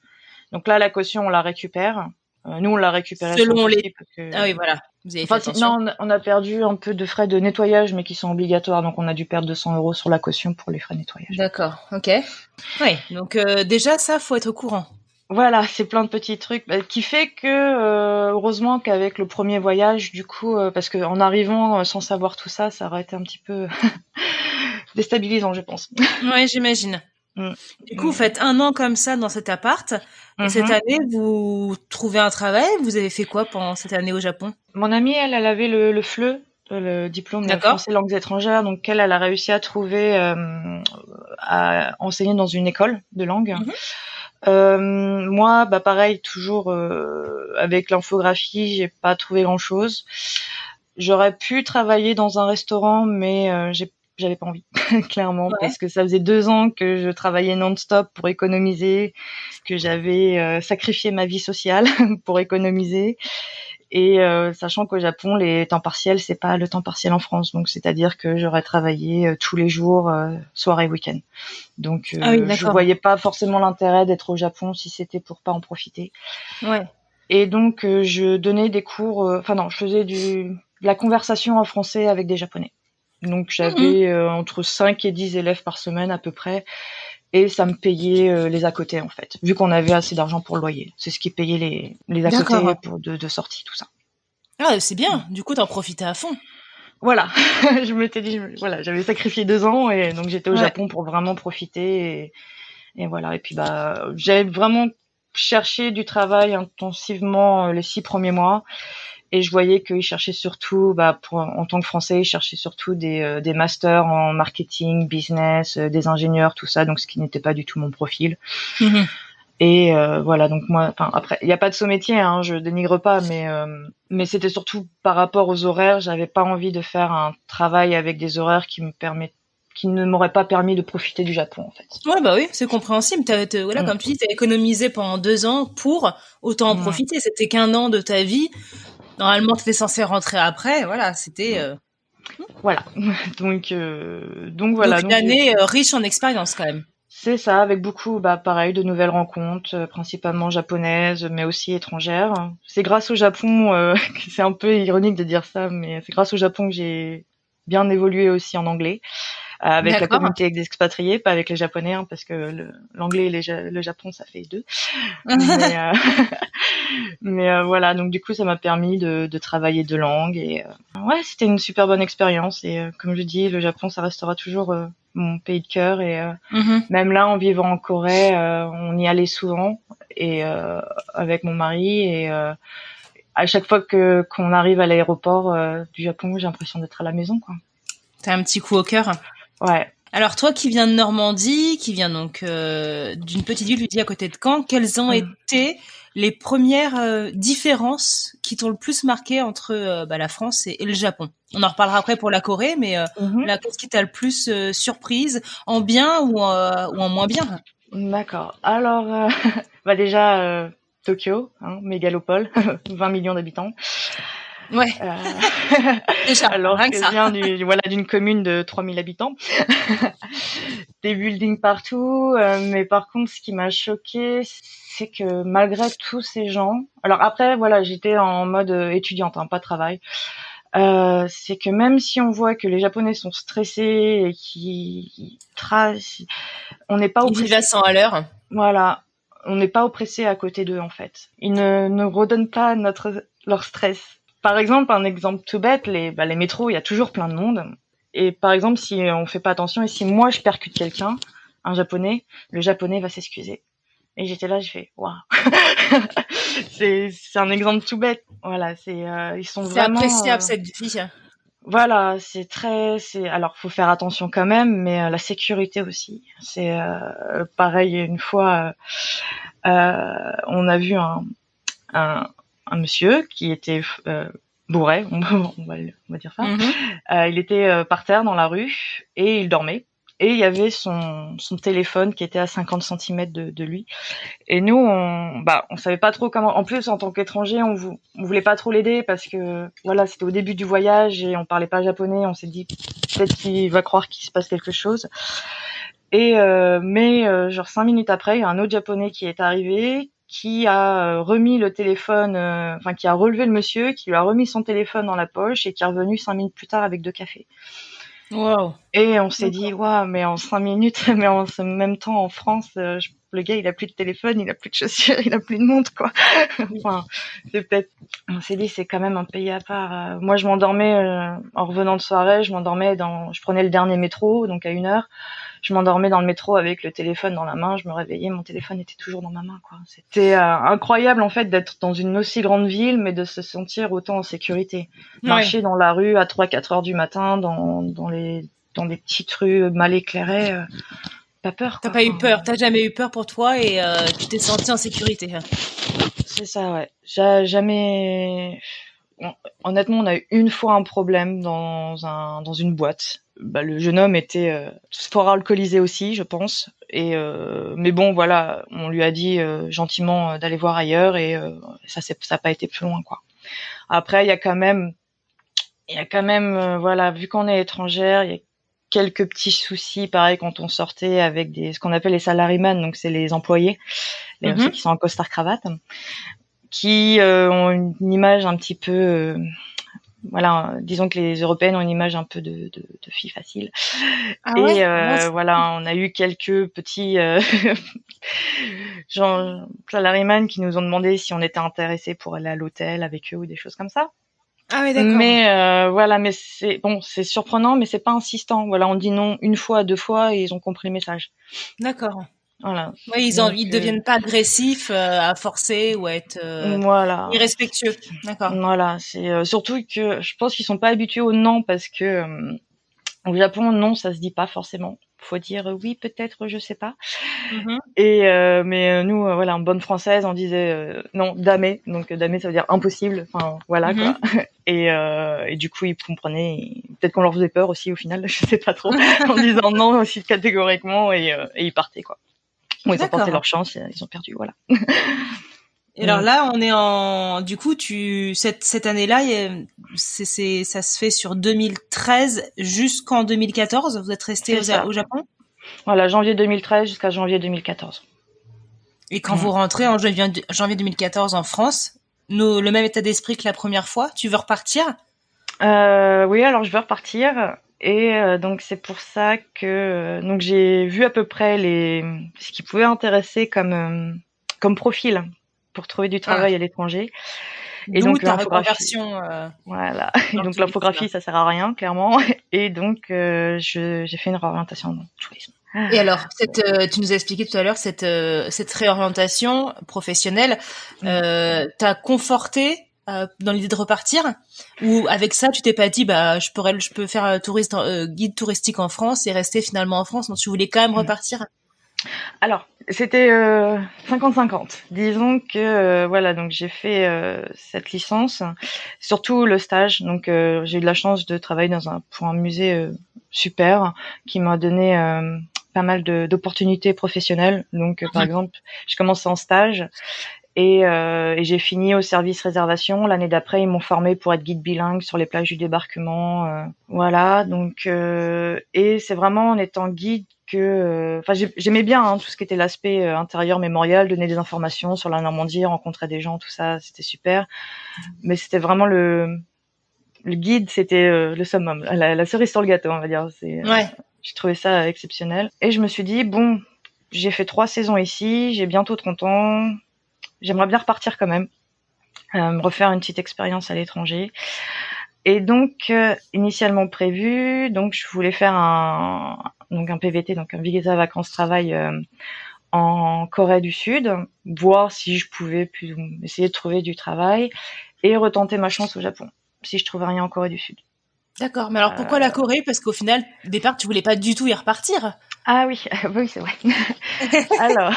S1: Donc là, la caution, on la récupère. Nous, on l'a récupérée sans
S3: Selon les.
S1: souci parce que.
S3: Ah oui, voilà. Vous avez fait
S1: Enfin,
S3: attention.
S1: non, on a perdu un peu de frais de nettoyage, mais qui sont obligatoires. Donc, on a dû perdre 200 € sur la caution pour les frais de nettoyage.
S3: D'accord. Ok. Oui. Donc déjà, ça, faut être au courant.
S1: Voilà, c'est plein de petits trucs qui fait que heureusement qu'avec le premier voyage, du coup, parce que en arrivant sans savoir tout ça, ça aurait été un petit peu déstabilisant, je pense.
S3: Ouais, j'imagine.
S1: Mm.
S3: Du coup, vous faites 1 an comme ça dans cet appart. Et cette
S1: Mhm.
S3: année, vous trouvez un travail. Vous avez fait quoi pendant cette année au Japon?
S1: Mon amie, elle avait le FLE, le diplôme
S3: D'accord.
S1: français langues étrangères, donc elle a réussi à trouver à enseigner dans une école de langue.
S3: Mhm.
S1: Moi, bah pareil, toujours avec l'infographie, j'ai pas trouvé grand-chose. J'aurais pu travailler dans un restaurant, mais j'avais pas envie, clairement,
S3: Ouais.
S1: parce que ça faisait 2 ans que je travaillais non-stop pour économiser, que j'avais sacrifié ma vie sociale pour économiser. Et sachant qu'au Japon, les temps partiels, c'est pas le temps partiel en France, donc c'est-à-dire que j'aurais travaillé tous les jours, soir et week-end. Donc
S3: Ah oui,
S1: je
S3: d'accord.
S1: voyais pas forcément l'intérêt d'être au Japon si c'était pour pas en profiter.
S3: Ouais.
S1: Et donc je donnais des cours, enfin non, je faisais de la conversation en français avec des Japonais. Donc
S3: Mhm.
S1: j'avais entre 5 et 10 élèves par semaine à peu près, et ça me payait les à côté en fait, vu qu'on avait assez d'argent pour le loyer. C'est ce qui payait les à côté
S3: D'accord.
S1: pour de sortie, tout ça.
S3: Ah, c'est bien. Du coup, t'en profitais à fond.
S1: Voilà, je m'étais dit, voilà, j'avais sacrifié 2 ans et donc j'étais au
S3: Ouais.
S1: Japon pour vraiment profiter et voilà. Et puis bah, j'avais vraiment cherché du travail intensivement les 6 premiers mois et je voyais qu'ils cherchaient surtout, bah, en tant que Français, ils cherchaient surtout des masters en marketing, business, des ingénieurs, tout ça, donc ce qui n'était pas du tout mon profil.
S3: Mhm.
S1: Et voilà, donc moi, enfin après, il n'y a pas de saut métier, hein, je dénigre pas, mais c'était surtout par rapport aux horaires. J'avais pas envie de faire un travail avec des horaires qui ne m'auraient pas permis de profiter du Japon en fait.
S3: Ouais, bah oui, c'est compréhensible. Voilà,
S1: Mm.
S3: comme tu dis, t'as économisé pendant 2 ans pour autant en
S1: Mm.
S3: profiter. C'était qu'1 an de ta vie. Normalement, t'étais censé rentrer après. Voilà, c'était
S1: Voilà, donc
S3: donc
S1: voilà,
S3: une
S1: donc
S3: année riche en expérience quand même.
S1: c'est ça, avec beaucoup, bah pareil, de nouvelles rencontres, principalement japonaises, mais aussi étrangères. C'est grâce au Japon, que c'est un peu ironique de dire ça, mais c'est grâce au Japon que j'ai bien évolué aussi en anglais. Avec la
S3: D'accord.
S1: communauté expatriée, pas avec les Japonais, hein, parce que l'anglais et le Japon, ça fait deux. Mais, voilà, donc du coup, ça m'a permis de travailler 2 langues. Et ouais, c'était une super bonne expérience. Et comme je dis, le Japon, ça restera toujours mon pays de cœur. Et
S3: Mhm.
S1: même là, en vivant en Corée, on y allait souvent et avec mon mari. Et à chaque fois qu'on arrive à l'aéroport du Japon, j'ai l'impression d'être à la maison, quoi.
S3: T'as un petit coup au cœur.
S1: Ouais.
S3: Alors toi qui viens de Normandie, qui viens donc d'une petite ville, tu dis à côté de Caen, quelles ont été les premières différences qui t'ont le plus marqué entre la France et le Japon? On en reparlera après pour la Corée, mais là, qu'est-ce qui t'a le plus surprise, en bien ou en moins bien?
S1: D'accord. Alors, bah déjà, Tokyo, hein, mégalopole, 20 millions d'habitants.
S3: Ouais, déjà,
S1: Alors
S3: rien que
S1: que je
S3: ça.
S1: viens d'une commune de 3000 habitants. Des buildings partout. Mais par contre, ce qui m'a choqué, c'est que malgré tous ces gens... Alors après, voilà, j'étais en mode étudiante, hein, pas travail. C'est que même si on voit que les Japonais sont stressés et qui tracent, on n'est pas
S3: Ils vivent à
S1: oppressés.
S3: 100 à l'heure.
S1: Voilà, on n'est pas oppressé à côté d'eux en fait. Ils ne redonnent pas leur stress. Par exemple, un exemple tout bête, les métros, il y a toujours plein de monde. Et par exemple, si on fait pas attention et si moi je percute quelqu'un, un japonais, le japonais va s'excuser. Et j'étais là, je fais waouh. C'est un exemple tout bête. Voilà, ils sont
S3: C'est
S1: vraiment
S3: appréciable cette vie.
S1: voilà, alors faut faire attention quand même, mais la sécurité aussi. C'est pareil une fois on a vu un monsieur qui était bourré, on va dire ça. Il était par terre dans la rue et il dormait. Et il y avait son téléphone qui était à 50 centimètres de lui. Et nous, on savait pas trop comment. En plus, en tant qu'étranger, on voulait pas trop l'aider parce que voilà, c'était au début du voyage et on parlait pas japonais. On s'est dit peut-être qu'il va croire qu'il se passe quelque chose. Et mais genre 5 minutes après, il y a un autre japonais qui est arrivé, qui a remis le téléphone, qui a relevé le monsieur, qui lui a remis son téléphone dans la poche et qui est revenu 5 minutes plus tard avec 2 cafés.
S3: Wow.
S1: Et on s'est dit, waouh, mais en 5 minutes, mais en ce même temps, en France, le gars, il a plus de téléphone, il a plus de chaussures, il a plus de montre, quoi. Enfin, on s'est dit, c'est quand même un pays à part. Moi, je m'endormais, en revenant de soirée, je prenais le dernier métro, donc à 1h. Je m'endormais dans le métro avec le téléphone dans la main, je me réveillais, mon téléphone était toujours dans ma main, quoi. C'était incroyable, en fait, d'être dans une aussi grande ville, mais de se sentir autant en sécurité. Marcher dans la rue à 3-4 heures du matin, dans des petites rues mal éclairées, pas peur, quoi.
S3: T'as pas eu peur, t'as jamais eu peur pour toi et tu t'es senti en sécurité.
S1: C'est ça, ouais. J'ai jamais... Honnêtement, on a eu une fois un problème dans une boîte. Le jeune homme était fort alcoolisé aussi, je pense. Et mais bon, voilà, on lui a dit gentiment d'aller voir ailleurs et ça a pas été plus loin, quoi. Après, il y a quand même voilà, vu qu'on est étrangère, il y a quelques petits soucis, pareil, quand on sortait avec ce qu'on appelle les salaryman, donc c'est les employés, ceux qui sont en costard cravate, qui ont une image un petit peu voilà, disons que les Européennes ont une image un peu de filles faciles. Voilà, on a eu quelques petits genre salaryman qui nous ont demandé si on était intéressés pour aller à l'hôtel avec eux ou des choses comme ça.
S3: Ah oui, d'accord.
S1: Mais voilà, mais c'est surprenant, mais c'est pas insistant. Voilà, on dit non 1 fois, 2 fois et ils ont compris le message.
S3: D'accord.
S1: Voilà.
S3: Oui, ils deviennent pas agressifs à forcer ou à être irrespectueux. D'accord.
S1: Voilà, c'est surtout que je pense qu'ils sont pas habitués au non parce que au Japon, non, ça se dit pas forcément. Faut dire oui, peut-être, je sais pas. Et mais nous, voilà, en bonne française, on disait non, damé. Donc damé, ça veut dire impossible. Enfin, voilà quoi. Et du coup, ils comprenaient. Peut-être qu'on leur faisait peur aussi au final, je sais pas trop, en disant non aussi catégoriquement et ils partaient, quoi. Bon, ils ont tenté leur chance, ils ont perdu, voilà.
S3: Et alors là, on est du coup, cette année-là, ça se fait sur 2013 jusqu'en 2014. Vous êtes resté au Japon?
S1: Voilà, janvier 2013 jusqu'à janvier 2014.
S3: Et quand vous rentrez en janvier 2014 en France, le même état d'esprit que la première fois, tu veux repartir?
S1: Oui, alors je veux repartir. Et donc c'est pour ça que donc j'ai vu à peu près ce qui pouvait intéresser comme profil pour trouver du travail à l'étranger.
S3: Et donc l'infographie.
S1: Voilà. Et donc l'infographie, ça sert à rien clairement. Et donc j'ai fait une réorientation dans le tourisme.
S3: Et alors, tu nous as expliqué tout à l'heure cette réorientation professionnelle, t'as conforté dans l'idée de repartir, ou avec ça tu t'es pas dit je peux faire guide touristique en France et rester finalement en France, donc tu voulais quand même repartir?
S1: Alors c'était 50-50. Disons que voilà, donc j'ai fait cette licence, surtout le stage. Donc j'ai eu de la chance de travailler pour un musée super qui m'a donné pas mal d'opportunités professionnelles. Donc par exemple, je commençais en stage. Et j'ai fini au service réservation. L'année d'après, ils m'ont formé pour être guide bilingue sur les plages du débarquement. Voilà, donc et c'est vraiment en étant guide que, j'aimais bien tout ce qui était l'aspect intérieur mémorial, donner des informations sur la Normandie, rencontrer des gens, tout ça, c'était super. Mais c'était vraiment le guide, c'était le summum, la cerise sur le gâteau, on va dire. J'ai trouvé ça exceptionnel. Et je me suis dit bon, j'ai fait 3 saisons ici, j'ai bientôt 30 ans. J'aimerais bien repartir quand même, refaire une petite expérience à l'étranger. Et donc, initialement prévu, donc je voulais faire un PVT, donc un visa vacances travail en Corée du Sud, voir si je pouvais essayer de trouver du travail et retenter ma chance au Japon, si je trouvais rien en Corée du Sud.
S3: D'accord, mais alors pourquoi la Corée? Parce qu'au final, au départ, tu voulais pas du tout y repartir.
S1: Ah oui, oui, c'est vrai. Alors,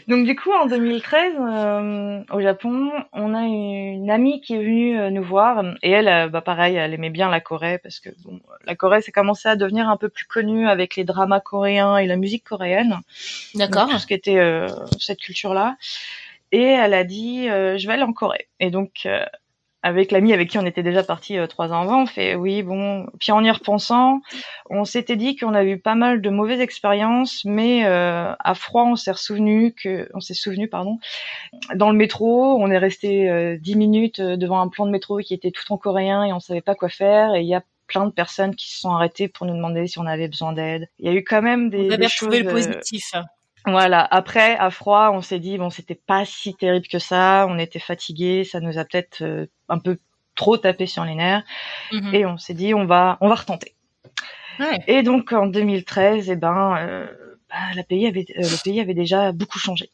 S1: donc du coup, en 2013, au Japon, on a une amie qui est venue nous voir, et elle, pareil, elle aimait bien la Corée, parce que bon, la Corée, ça commençait à devenir un peu plus connu avec les dramas coréens et la musique coréenne.
S3: D'accord.
S1: Donc, tout ce qui était cette culture-là. Et elle a dit, je vais aller en Corée. Et donc, avec l'ami avec qui on était déjà partis 3 ans avant, on fait oui, bon. Puis en y repensant, on s'était dit qu'on avait eu pas mal de mauvaises expériences, mais à froid, on s'est souvenu, dans le métro, on est resté 10 minutes devant un plan de métro qui était tout en coréen et on savait pas quoi faire. Et il y a plein de personnes qui se sont arrêtées pour nous demander si on avait besoin d'aide. Il y a eu quand même
S3: Vous avez
S1: des
S3: retrouvé
S1: choses.
S3: le positif.
S1: Voilà. Après, à froid, on s'est dit bon, c'était pas si terrible que ça. On était fatigués, ça nous a peut-être un peu trop tapé sur les nerfs, et on s'est dit on va retenter.
S3: Ouais.
S1: Et donc en 2013, le pays avait déjà beaucoup changé.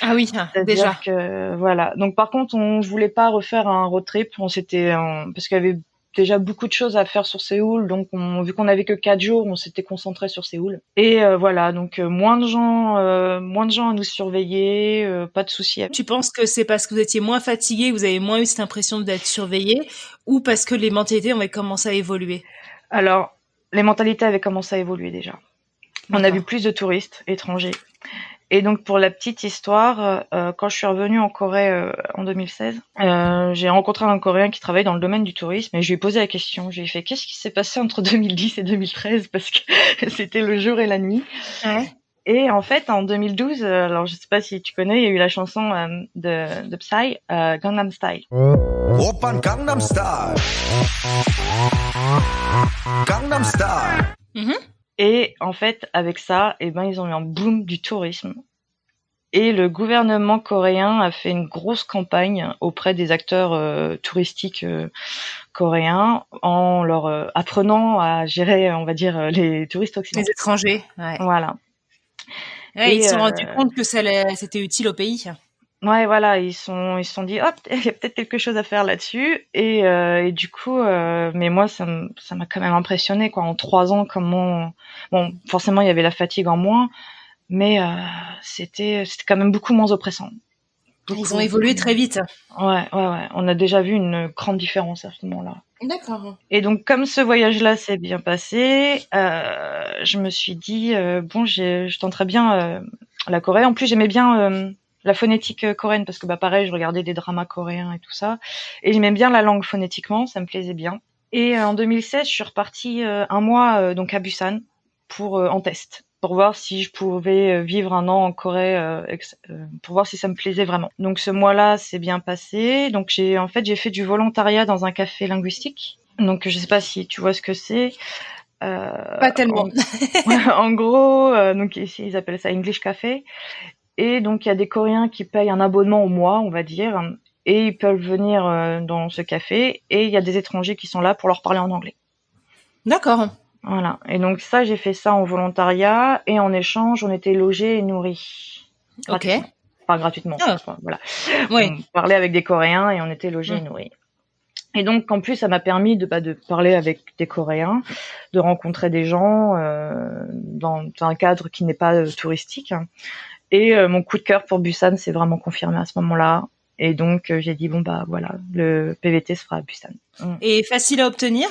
S3: Ah oui, déjà.
S1: Que voilà. Donc par contre, on voulait pas refaire un road trip. Parce qu'il y avait déjà beaucoup de choses à faire sur Séoul, donc vu qu'on avait que 4 jours, on s'était concentré sur Séoul. Et voilà, donc moins de gens à nous surveiller, pas de soucis.
S3: Tu penses que c'est parce que vous étiez moins fatigué, vous avez moins eu cette impression d'être surveillé, ou parce que les mentalités avaient commencé à évoluer?
S1: Alors, les mentalités avaient commencé à évoluer déjà. On a vu plus de touristes étrangers. Et donc, pour la petite histoire, quand je suis revenue en Corée en 2016, j'ai rencontré un Coréen qui travaille dans le domaine du tourisme et je lui ai posé la question. Je lui ai fait « Qu'est-ce qui s'est passé entre 2010 et 2013 ?» Parce que c'était le jour et la nuit.
S3: Ouais.
S1: Et en fait, en 2012, alors je sais pas si tu connais, il y a eu la chanson de Psy, Gangnam Style.
S4: Oppan Gangnam Style. Gangnam Style.
S1: Et en fait, avec ça, ils ont eu un boom du tourisme. Et le gouvernement coréen a fait une grosse campagne auprès des acteurs touristiques coréens en leur apprenant à gérer, on va dire, les touristes occidentaux.
S3: Les étrangers, ouais.
S1: Voilà.
S3: Ouais, ils se sont rendus compte que c'était utile au pays.
S1: Ouais, voilà, ils se sont dit, hop, il y a peut-être quelque chose à faire là-dessus. Et du coup, mais moi, ça m'a quand même impressionné, quoi. En 3 ans, bon, forcément, il y avait la fatigue en moins, mais c'était quand même beaucoup moins oppressant.
S3: Ils ont évolué très vite.
S1: Ouais. On a déjà vu une grande différence à ce moment-là.
S3: D'accord.
S1: Et donc, comme ce voyage-là s'est bien passé, je me suis dit, je tenterais bien la Corée. En plus, j'aimais bien la phonétique coréenne parce que pareil, je regardais des dramas coréens et tout ça, et j'aimais bien la langue phonétiquement, ça me plaisait bien. Et en 2016, je suis repartie 1 mois donc à Busan en test, pour voir si je pouvais vivre 1 an en Corée, pour voir si ça me plaisait vraiment. Donc ce mois-là s'est bien passé. Donc j'ai fait du volontariat dans un café linguistique. Donc je sais pas si tu vois ce que c'est.
S3: Pas tellement.
S1: En gros, donc ici ils appellent ça English Café. Et donc il y a des Coréens qui payent un abonnement au mois, on va dire, et ils peuvent venir dans ce café. Et il y a des étrangers qui sont là pour leur parler en anglais.
S3: D'accord.
S1: Voilà. Et donc ça, j'ai fait ça en volontariat, et en échange, on était logés et nourris.
S3: Ok.
S1: Enfin, gratuitement. Voilà.
S3: Oui.
S1: On parlait avec des Coréens et on était logés et nourris. Et donc, en plus, ça m'a permis de parler avec des Coréens, de rencontrer des gens dans un cadre qui n'est pas touristique. Et mon coup de cœur pour Busan s'est vraiment confirmé à ce moment-là. Et donc, j'ai dit, voilà, le PVT se fera à Busan.
S3: Et facile à obtenir?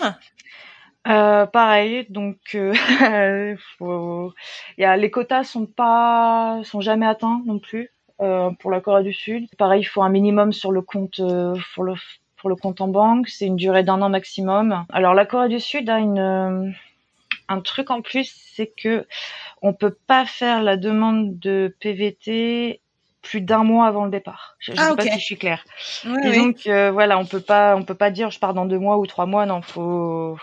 S1: Pareil, donc les quotas sont jamais atteints non plus pour la Corée du Sud. Pareil, il faut un minimum sur le compte pour le compte en banque. C'est une durée d'1 an maximum. Alors la Corée du Sud a un truc en plus, c'est que on peut pas faire la demande de PVT plus d'1 mois avant le départ. Je sais pas si je suis claire. Disons que voilà, on peut pas dire je pars dans 2 mois ou 3 mois. Non, faut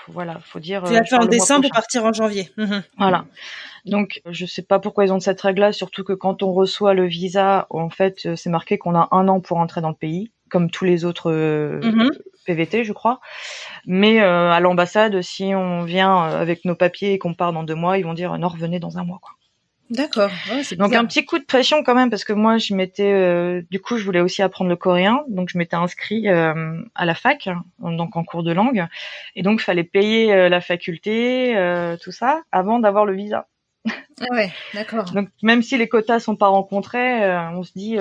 S1: dire.
S3: Tu vas faire en décembre pour partir en janvier.
S1: Voilà. Donc je sais pas pourquoi ils ont cette règle-là, surtout que quand on reçoit le visa, en fait, c'est marqué qu'on a 1 an pour entrer dans le pays, comme tous les autres PVT, je crois. Mais à l'ambassade, si on vient avec nos papiers et qu'on part dans 2 mois, ils vont dire non, revenez dans 1 mois, quoi.
S3: D'accord. Ouais, c'est
S1: Donc
S3: bizarre.
S1: un petit coup de pression quand même parce que moi du coup je voulais aussi apprendre le coréen, donc je m'étais inscrit à la fac, donc en cours de langue, et donc fallait payer la faculté, tout ça, avant d'avoir le visa.
S3: Ah ouais, d'accord.
S1: Donc même si les quotas sont pas rencontrés, on se dit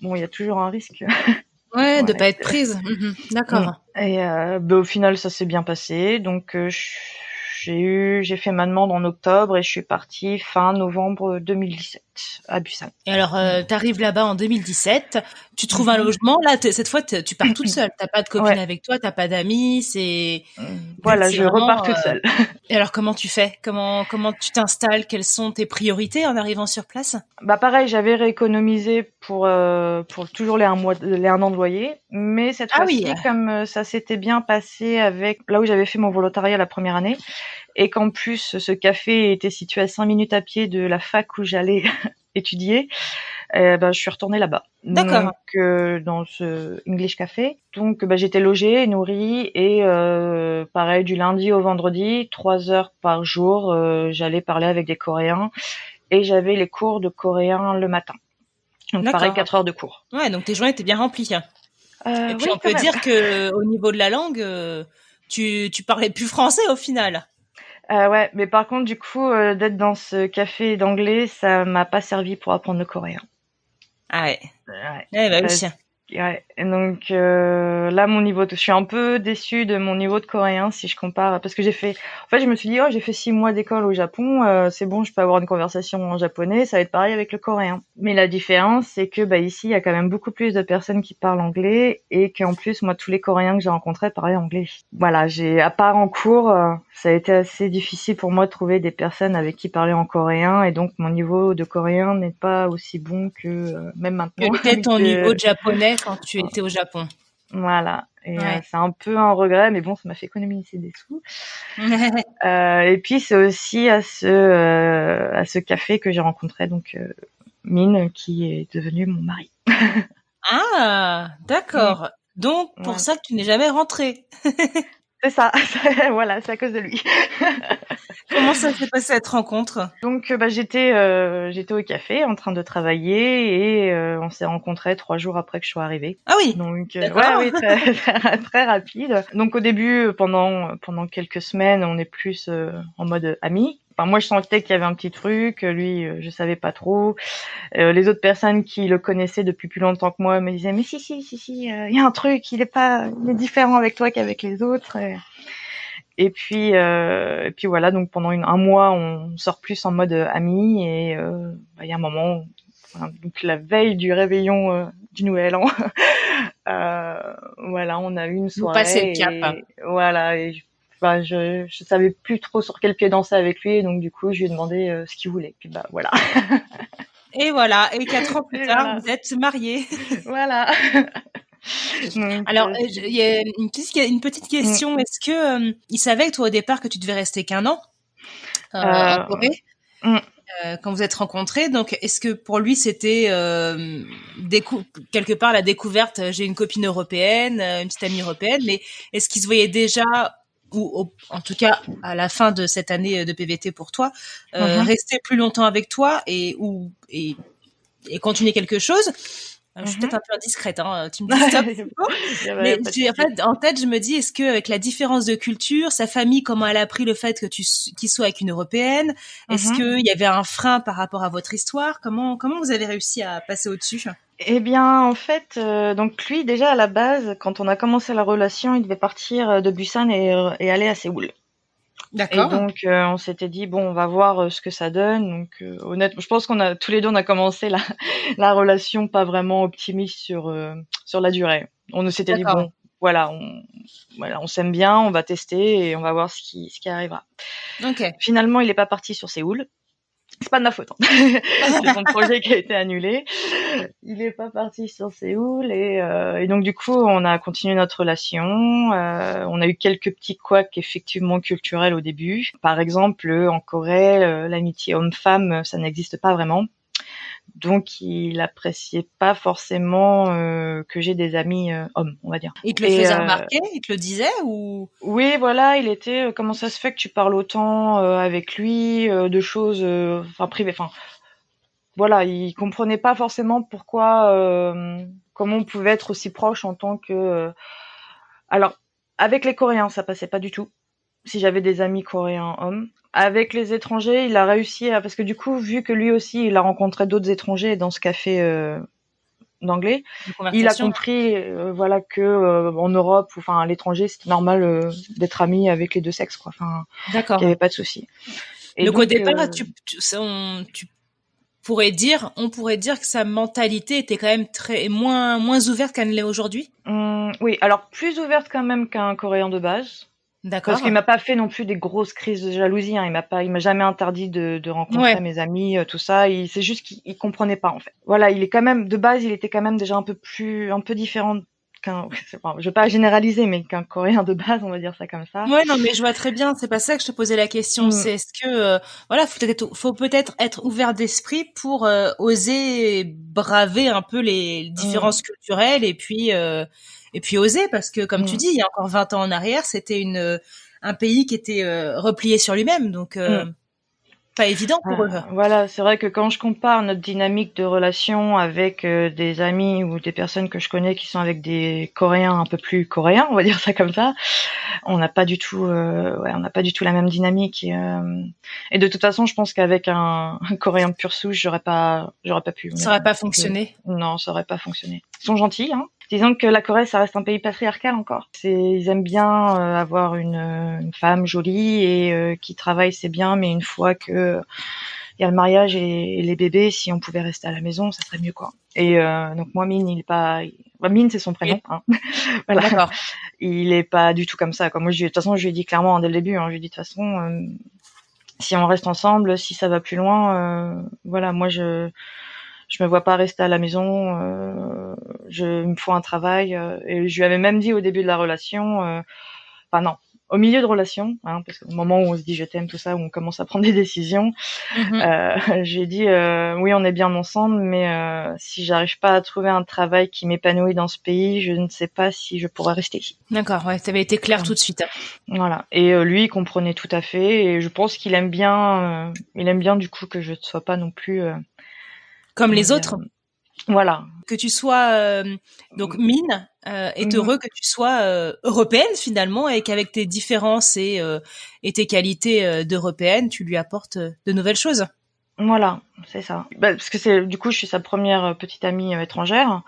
S1: bon il y a toujours un risque.
S3: Ouais, de
S1: Ouais.
S3: pas être prise. D'accord.
S1: Et au final ça s'est bien passé, donc j'ai fait ma demande en octobre et je suis partie fin novembre 2017 à Busan.
S3: Et alors, t'arrives là-bas en 2017, tu trouves un logement. Là, cette fois, tu pars toute seule. T'as pas de copine
S1: Ouais.
S3: avec toi, t'as pas d'amis.
S1: Voilà,
S3: C'est
S1: je
S3: vraiment,
S1: repars toute seule.
S3: Et alors, comment tu fais? Comment tu t'installes? Quelles sont tes priorités en arrivant sur place?
S1: Bah pareil, j'avais rééconomisé pour toujours les un an de loyer, mais cette
S3: Ah oui.
S1: fois-ci, comme ça s'était bien passé avec là où j'avais fait mon volontariat la première année, et qu'en plus ce café était situé à 5 minutes à pied de la fac où j'allais étudier, je suis retournée là-bas.
S3: D'accord.
S1: Donc dans ce English Café. Donc j'étais logée, nourrie et pareil du lundi au vendredi, 3 heures par jour, j'allais parler avec des Coréens et j'avais les cours de coréen le matin. Donc pareil,
S3: D'accord.
S1: 4 heures de cours.
S3: Ouais, donc tes journées étaient bien remplies. Et puis
S1: Oui,
S3: on
S1: quand
S3: peut
S1: même.
S3: dire que au niveau de la langue, tu parlais plus français au final.
S1: Ouais, mais par contre, du coup, d'être dans ce café d'anglais, ça m'a pas servi pour apprendre le coréen.
S3: Ah ouais.
S1: Ouais.
S3: Ouais, bah oui.
S1: Ouais. Et donc là, je suis un peu déçue de mon niveau de coréen si je compare, parce que en fait, je me suis dit, j'ai fait 6 mois d'école au Japon, c'est bon, je peux avoir une conversation en japonais, ça va être pareil avec le coréen. Mais la différence, c'est que ici, il y a quand même beaucoup plus de personnes qui parlent anglais et qu'en plus, moi, tous les Coréens que j'ai rencontrés parlaient anglais. Voilà, à part en cours, ça a été assez difficile pour moi de trouver des personnes avec qui parler en coréen, et donc mon niveau de coréen n'est pas aussi bon que même maintenant.
S3: Quel était ton niveau de japonais quand tu étais au Japon?
S1: Voilà. Et
S3: Ouais.
S1: c'est un peu un regret, mais bon, ça m'a fait économiser des sous. Et puis c'est aussi à ce café que j'ai rencontré donc Min, qui est devenu mon mari.
S3: Ah, d'accord. Donc pour
S1: Ouais.
S3: ça que tu n'es jamais rentrée.
S1: C'est ça. Voilà, c'est à cause de lui.
S3: Comment ça s'est passé cette rencontre?
S1: Donc j'étais au café en train de travailler et on s'est rencontrés 3 jours après que je sois arrivée.
S3: Ah oui.
S1: Donc
S3: D'accord.
S1: oui, très, très rapide. Donc au début, pendant quelques semaines, on est plus en mode amis. Enfin, moi, je sentais qu'il y avait un petit truc. Lui, je savais pas trop. Les autres personnes qui le connaissaient depuis plus longtemps que moi me disaient mais si, il y a un truc, il est différent avec toi qu'avec les autres. Et puis voilà, donc pendant un mois, on sort plus en mode ami et il y a un moment, donc la veille du réveillon du Nouvel An, voilà, on a eu une
S3: Vous passez le
S1: soirée
S3: cap.
S1: et voilà, et je savais plus trop sur quel pied danser avec lui, donc du coup, je lui ai demandé ce qu'il voulait. Puis voilà.
S3: Et voilà. Et 4 ans plus
S1: Et
S3: tard,
S1: voilà.
S3: vous êtes mariés.
S1: Voilà. Donc,
S3: Alors, il y a une petite question. Est-ce que il savait, toi, au départ, que tu devais rester qu'un an en Corée quand vous êtes rencontrés? Donc, est-ce que pour lui, c'était quelque part la découverte, j'ai une copine européenne, une petite amie européenne, mais est-ce qu'il se voyait déjà, ou en tout cas à la fin de cette année de PVT pour toi, rester plus longtemps avec toi et continuer quelque chose? Je suis peut-être un peu indiscrète, hein. Tu me dis stop. Mais en fait, en tête, je me dis, est-ce que avec la différence de culture, sa famille, comment elle a pris le fait que qu'il soit avec une européenne? Est-ce qu'il y avait un frein par rapport à votre histoire? Comment vous avez réussi à passer au-dessus?
S1: Eh bien, en fait, donc lui, déjà à la base, quand on a commencé la relation, il devait partir de Busan et aller à Séoul.
S3: D'accord.
S1: Et donc on s'était dit bon, on va voir ce que ça donne. Donc honnêtement, je pense qu'on a tous les deux, on a commencé la relation pas vraiment optimiste sur la durée. On s'était dit bon, voilà, on s'aime bien, on va tester et on va voir ce qui arrivera.
S3: Okay.
S1: Finalement, il est pas parti sur Séoul. C'est pas de ma faute. Hein. C'est son projet qui a été annulé. Il est pas parti sur Séoul et donc du coup on a continué notre relation. On a eu quelques petits couacs effectivement culturels au début. Par exemple, en Corée, l'amitié homme-femme, ça n'existe pas vraiment. Donc il appréciait pas forcément que j'ai des amis hommes, on va dire.
S3: Il te le faisait remarquer, il te le disait ou?
S1: Oui, voilà, il était comment ça se fait que tu parles autant avec lui de choses privées, enfin voilà, il comprenait pas forcément pourquoi, comment on pouvait être aussi proche en tant que. Alors, avec les Coréens, ça passait pas du tout. Si j'avais des amis coréens hommes, avec les étrangers, il a réussi parce que du coup, vu que lui aussi, il a rencontré d'autres étrangers dans ce café d'anglais, il a compris, voilà, que en Europe, à l'étranger, c'était normal d'être ami avec les deux sexes, quoi. Enfin,
S3: D'accord.
S1: qu'il y avait pas de souci.
S3: Et donc au départ, on pourrait dire que sa mentalité était quand même moins ouverte qu'elle ne l'est aujourd'hui.
S1: Oui, alors plus ouverte quand même qu'un Coréen de base.
S3: D'accord.
S1: Parce qu'il m'a pas fait non plus des grosses crises de jalousie. Hein. Il m'a jamais interdit de rencontrer mes amis, tout ça. C'est juste qu'il comprenait pas en fait. Voilà, il est quand même de base, il était quand même déjà un peu différent qu'un. Je vais pas généraliser, mais qu'un Coréen de base, on va dire ça comme ça.
S3: Ouais, non, mais je vois très bien. C'est pas ça que je te posais la question. C'est est-ce que faut peut-être être ouvert d'esprit pour oser braver un peu les différences culturelles et puis oser, parce que comme tu dis, il y a encore 20 ans en arrière, c'était un pays qui était replié sur lui-même, donc pas évident pour eux.
S1: Voilà, c'est vrai que quand je compare notre dynamique de relation avec des amis ou des personnes que je connais qui sont avec des Coréens un peu plus coréens, on va dire ça comme ça, on n'a pas du tout la même dynamique et de toute façon, je pense qu'avec un Coréen de pure souche, j'aurais pas pu.
S3: Ça aurait pas fonctionné.
S1: Non, ça aurait pas fonctionné. Ils sont gentils, hein. Disons que la Corée, ça reste un pays patriarcal encore. Ils aiment bien avoir une femme jolie et qui travaille, c'est bien, mais une fois que il y a le mariage et les bébés, si on pouvait rester à la maison, ça serait mieux, quoi. Et donc moi, Min, Min, c'est son prénom. Hein. Voilà.
S3: D'accord.
S1: Il est pas du tout comme ça. Moi, de toute façon, je lui ai dit clairement dès le début. Je lui ai dit de toute façon, si on reste ensemble, si ça va plus loin, voilà, moi je me vois pas rester à la maison, il me faut un travail. Et je lui avais même dit au début de la relation, non, au milieu de relation, hein, parce qu'au moment où on se dit je t'aime, tout ça, où on commence à prendre des décisions, j'ai dit oui, on est bien ensemble, mais si j'arrive pas à trouver un travail qui m'épanouit dans ce pays, je ne sais pas si je pourrais rester ici.
S3: D'accord, ouais, ça avait été clair tout de suite.
S1: Voilà. Et lui, il comprenait tout à fait, et je pense qu'il aime bien, du coup que je ne sois pas non plus
S3: comme les autres.
S1: Voilà.
S3: Que tu sois donc Min est heureux que tu sois européenne finalement, et qu'avec tes différences et tes qualités d'européenne, tu lui apportes de nouvelles choses.
S1: Voilà, c'est ça. Parce que du coup, je suis sa première petite amie étrangère.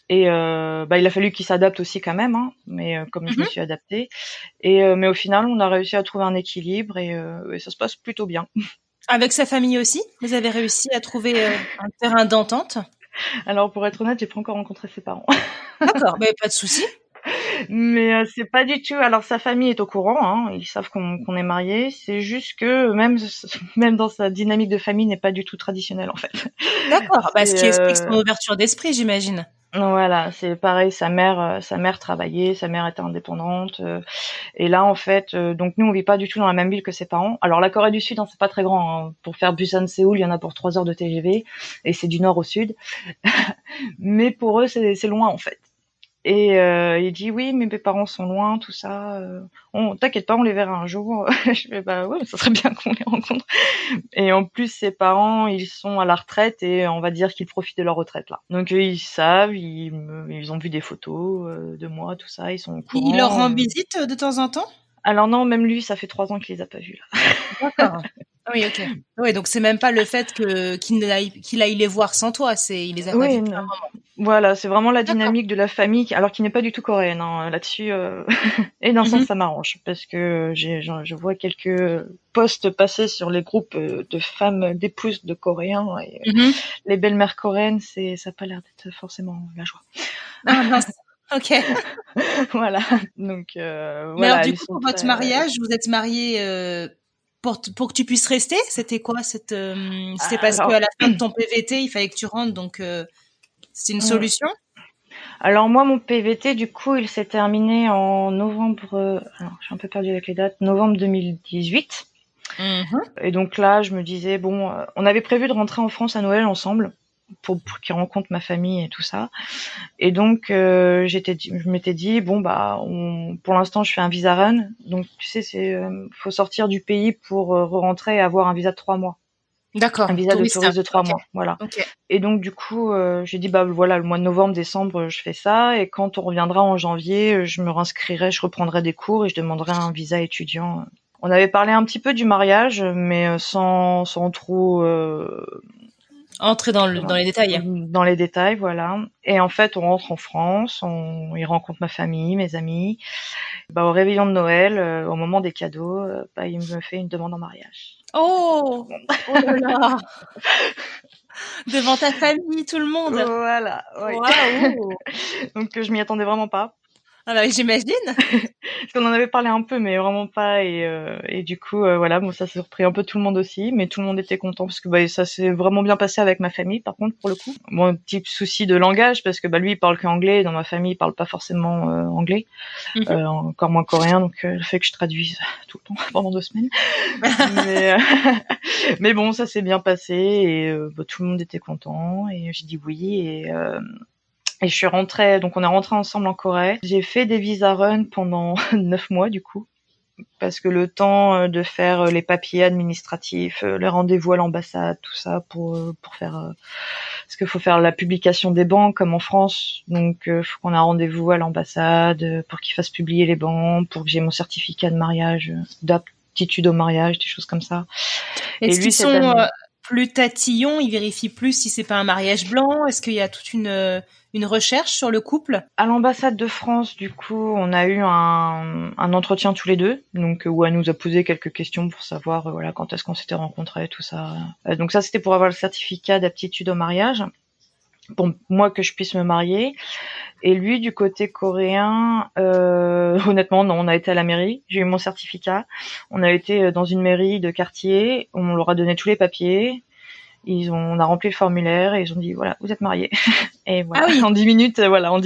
S1: Et il a fallu qu'il s'adapte aussi quand même, hein, mais comme je me suis adaptée. Et mais au final, on a réussi à trouver un équilibre et ça se passe plutôt bien.
S3: Avec sa famille aussi, vous avez réussi à trouver un terrain d'entente?
S1: Alors pour être honnête, j'ai pas encore rencontré ses parents.
S3: D'accord, mais pas de souci.
S1: Mais c'est pas du tout. Alors sa famille est au courant, hein, ils savent qu'on est mariés. C'est juste que même dans sa dynamique de famille n'est pas du tout traditionnelle en fait.
S3: D'accord, ce qui explique son ouverture d'esprit, j'imagine.
S1: Voilà, c'est pareil. Sa mère travaillait, sa mère était indépendante. Et là, en fait, donc nous, on vit pas du tout dans la même ville que ses parents. Alors la Corée du Sud, hein, c'est pas très grand. Hein. Pour faire Busan-Séoul, il y en a pour 3 heures de TGV, et c'est du nord au sud. Mais pour eux, c'est loin en fait. Et il dit oui, mais mes parents sont loin, tout ça. T'inquiète pas, on les verra un jour. Je fais ouais, ça serait bien qu'on les rencontre. Et en plus, ses parents, ils sont à la retraite et on va dire qu'ils profitent de leur retraite là. Donc ils savent, ils ont vu des photos de moi, tout ça, ils sont au courant.
S3: Il leur rend visite de temps en temps?
S1: Alors non, même lui, ça fait 3 ans qu'il les a pas vus là.
S3: D'accord. Oui, ok. Oui, donc c'est même pas le fait qu'il aille les voir sans toi, il les a pas vus.
S1: Voilà, c'est vraiment la dynamique de la famille, alors qui n'est pas du tout coréenne, hein, là-dessus. Et d'un sens, ça m'arrange, parce que je vois quelques posts passer sur les groupes de femmes d'épouses de Coréens, et les belles-mères coréennes, ça n'a pas l'air d'être forcément la joie.
S3: Ah mince. Ok.
S1: Voilà. Donc
S3: Mais alors du coup, pour votre mariage, vous êtes mariés pour que tu puisses rester? C'était quoi c'était parce qu'à la fin de ton PVT, il fallait que tu rentres, donc c'est une solution?
S1: Alors moi, mon PVT, du coup, il s'est terminé en novembre. Alors, je suis un peu perdue avec les dates. Novembre 2018. Et donc là, je me disais bon, on avait prévu de rentrer en France à Noël ensemble pour qu'il rencontre ma famille et tout ça. Et donc je m'étais dit bon pour l'instant, je fais un visa run. Donc tu sais, faut sortir du pays pour rentrer et avoir un visa de 3 mois.
S3: D'accord.
S1: Un visa de
S3: Touriste.
S1: touriste de 3
S3: Ok.
S1: mois, voilà.
S3: Ok.
S1: Et donc du coup, j'ai dit bah voilà, le mois de novembre, décembre, je fais ça, et quand on reviendra en janvier, je me réinscrirai, je reprendrai des cours et je demanderai un visa étudiant. On avait parlé un petit peu du mariage, mais sans trop
S3: Entrer dans les détails.
S1: dans les détails, voilà. Et en fait, on rentre en France, il rencontre ma famille, mes amis. Bah, au réveillon de Noël, au moment des cadeaux, bah, il me fait une demande en mariage.
S3: Oh là là. Devant ta famille, tout le monde.
S1: Voilà, oui.
S3: Waouh.
S1: Donc je m'y attendais vraiment pas.
S3: Ah bah j'imagine.
S1: Parce qu'on en avait parlé un peu, mais vraiment pas. Et du coup, voilà, bon, ça s'est surpris un peu tout le monde aussi, mais tout le monde était content parce que bah, ça s'est vraiment bien passé avec ma famille. Par contre, pour le coup, bon, un petit souci de langage parce que bah lui, il parle qu'anglais. Dans ma famille, il parle pas forcément anglais, encore moins coréen. Donc, le fait que je traduise tout le temps pendant 2 semaines. mais, mais bon, ça s'est bien passé et bah, tout le monde était content. Et j'ai dit oui et je suis rentrée, donc on est rentrés ensemble en Corée. J'ai fait des visa run pendant 9 mois du coup, parce que le temps de faire les papiers administratifs, les rendez-vous à l'ambassade, tout ça pour faire, parce qu'il faut faire la publication des banques comme en France, donc faut qu'on ait un rendez-vous à l'ambassade pour qu'ils fassent publier les banques, pour que j'ai mon certificat de mariage, d'aptitude au mariage, des choses comme ça.
S3: Est-ce qu'ils sont plus tatillons, ils vérifient plus si c'est pas un mariage blanc? Est-ce qu'il y a toute une recherche sur le couple?
S1: À l'ambassade de France, du coup, on a eu un entretien tous les deux, donc où elle nous a posé quelques questions pour savoir voilà quand est-ce qu'on s'était rencontrés, tout ça. Donc ça, c'était pour avoir le certificat d'aptitude au mariage, pour moi que je puisse me marier. Et lui, du côté coréen, honnêtement, non, on a été à la mairie, j'ai eu mon certificat, on a été dans une mairie de quartier, on leur a donné tous les papiers, on a rempli le formulaire et ils ont dit voilà, vous êtes mariés. Et voilà,
S3: ah oui.
S1: en 10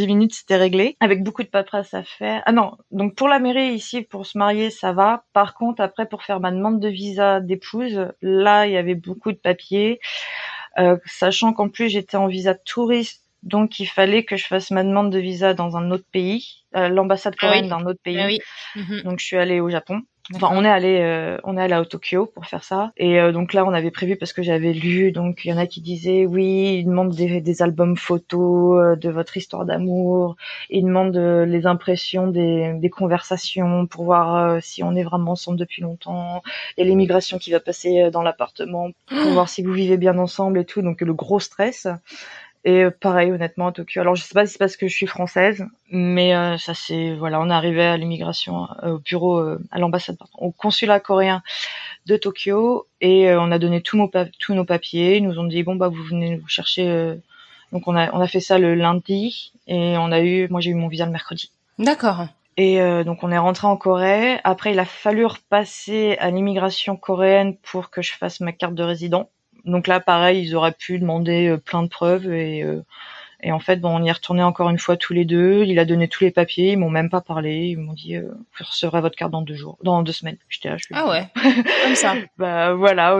S1: minutes, c'était réglé, avec beaucoup de paperasse à faire. Ah non, donc pour la mairie ici, pour se marier, ça va. Par contre, après, pour faire ma demande de visa d'épouse, là, il y avait beaucoup de papiers, sachant qu'en plus, j'étais en visa touriste. Donc, il fallait que je fasse ma demande de visa dans un autre pays, l'ambassade coréenne d'un autre pays.
S3: Ah oui.
S1: Donc, je suis allée au Japon. Enfin, on est allé à Tokyo pour faire ça. Et donc là, on avait prévu parce que j'avais lu. Donc, il y en a qui disaient, oui, ils demandent des albums photos de votre histoire d'amour. Ils demandent les impressions des conversations pour voir si on est vraiment ensemble depuis longtemps. Il y a l'immigration qui va passer dans l'appartement pour voir si vous vivez bien ensemble et tout. Donc, le gros stress. Et pareil, honnêtement, à Tokyo. Alors, je sais pas si c'est parce que je suis française, mais ça c'est voilà, on est arrivé à l'immigration, au bureau, à l'ambassade, au consulat coréen de Tokyo, et on a donné tous nos papiers. Ils nous ont dit bon bah vous venez nous chercher. Donc on a fait ça le lundi, et moi j'ai eu mon visa le mercredi.
S3: D'accord.
S1: Et donc on est rentré en Corée. Après, il a fallu repasser à l'immigration coréenne pour que je fasse ma carte de résident. Donc là, pareil, ils auraient pu demander plein de preuves et en fait, bon, on y est retourné encore une fois tous les deux. Il a donné tous les papiers, ils m'ont même pas parlé. Ils m'ont dit, vous recevrez votre carte dans 2 semaines. J'étais là,
S3: Ah ouais, comme ça.
S1: Bah voilà,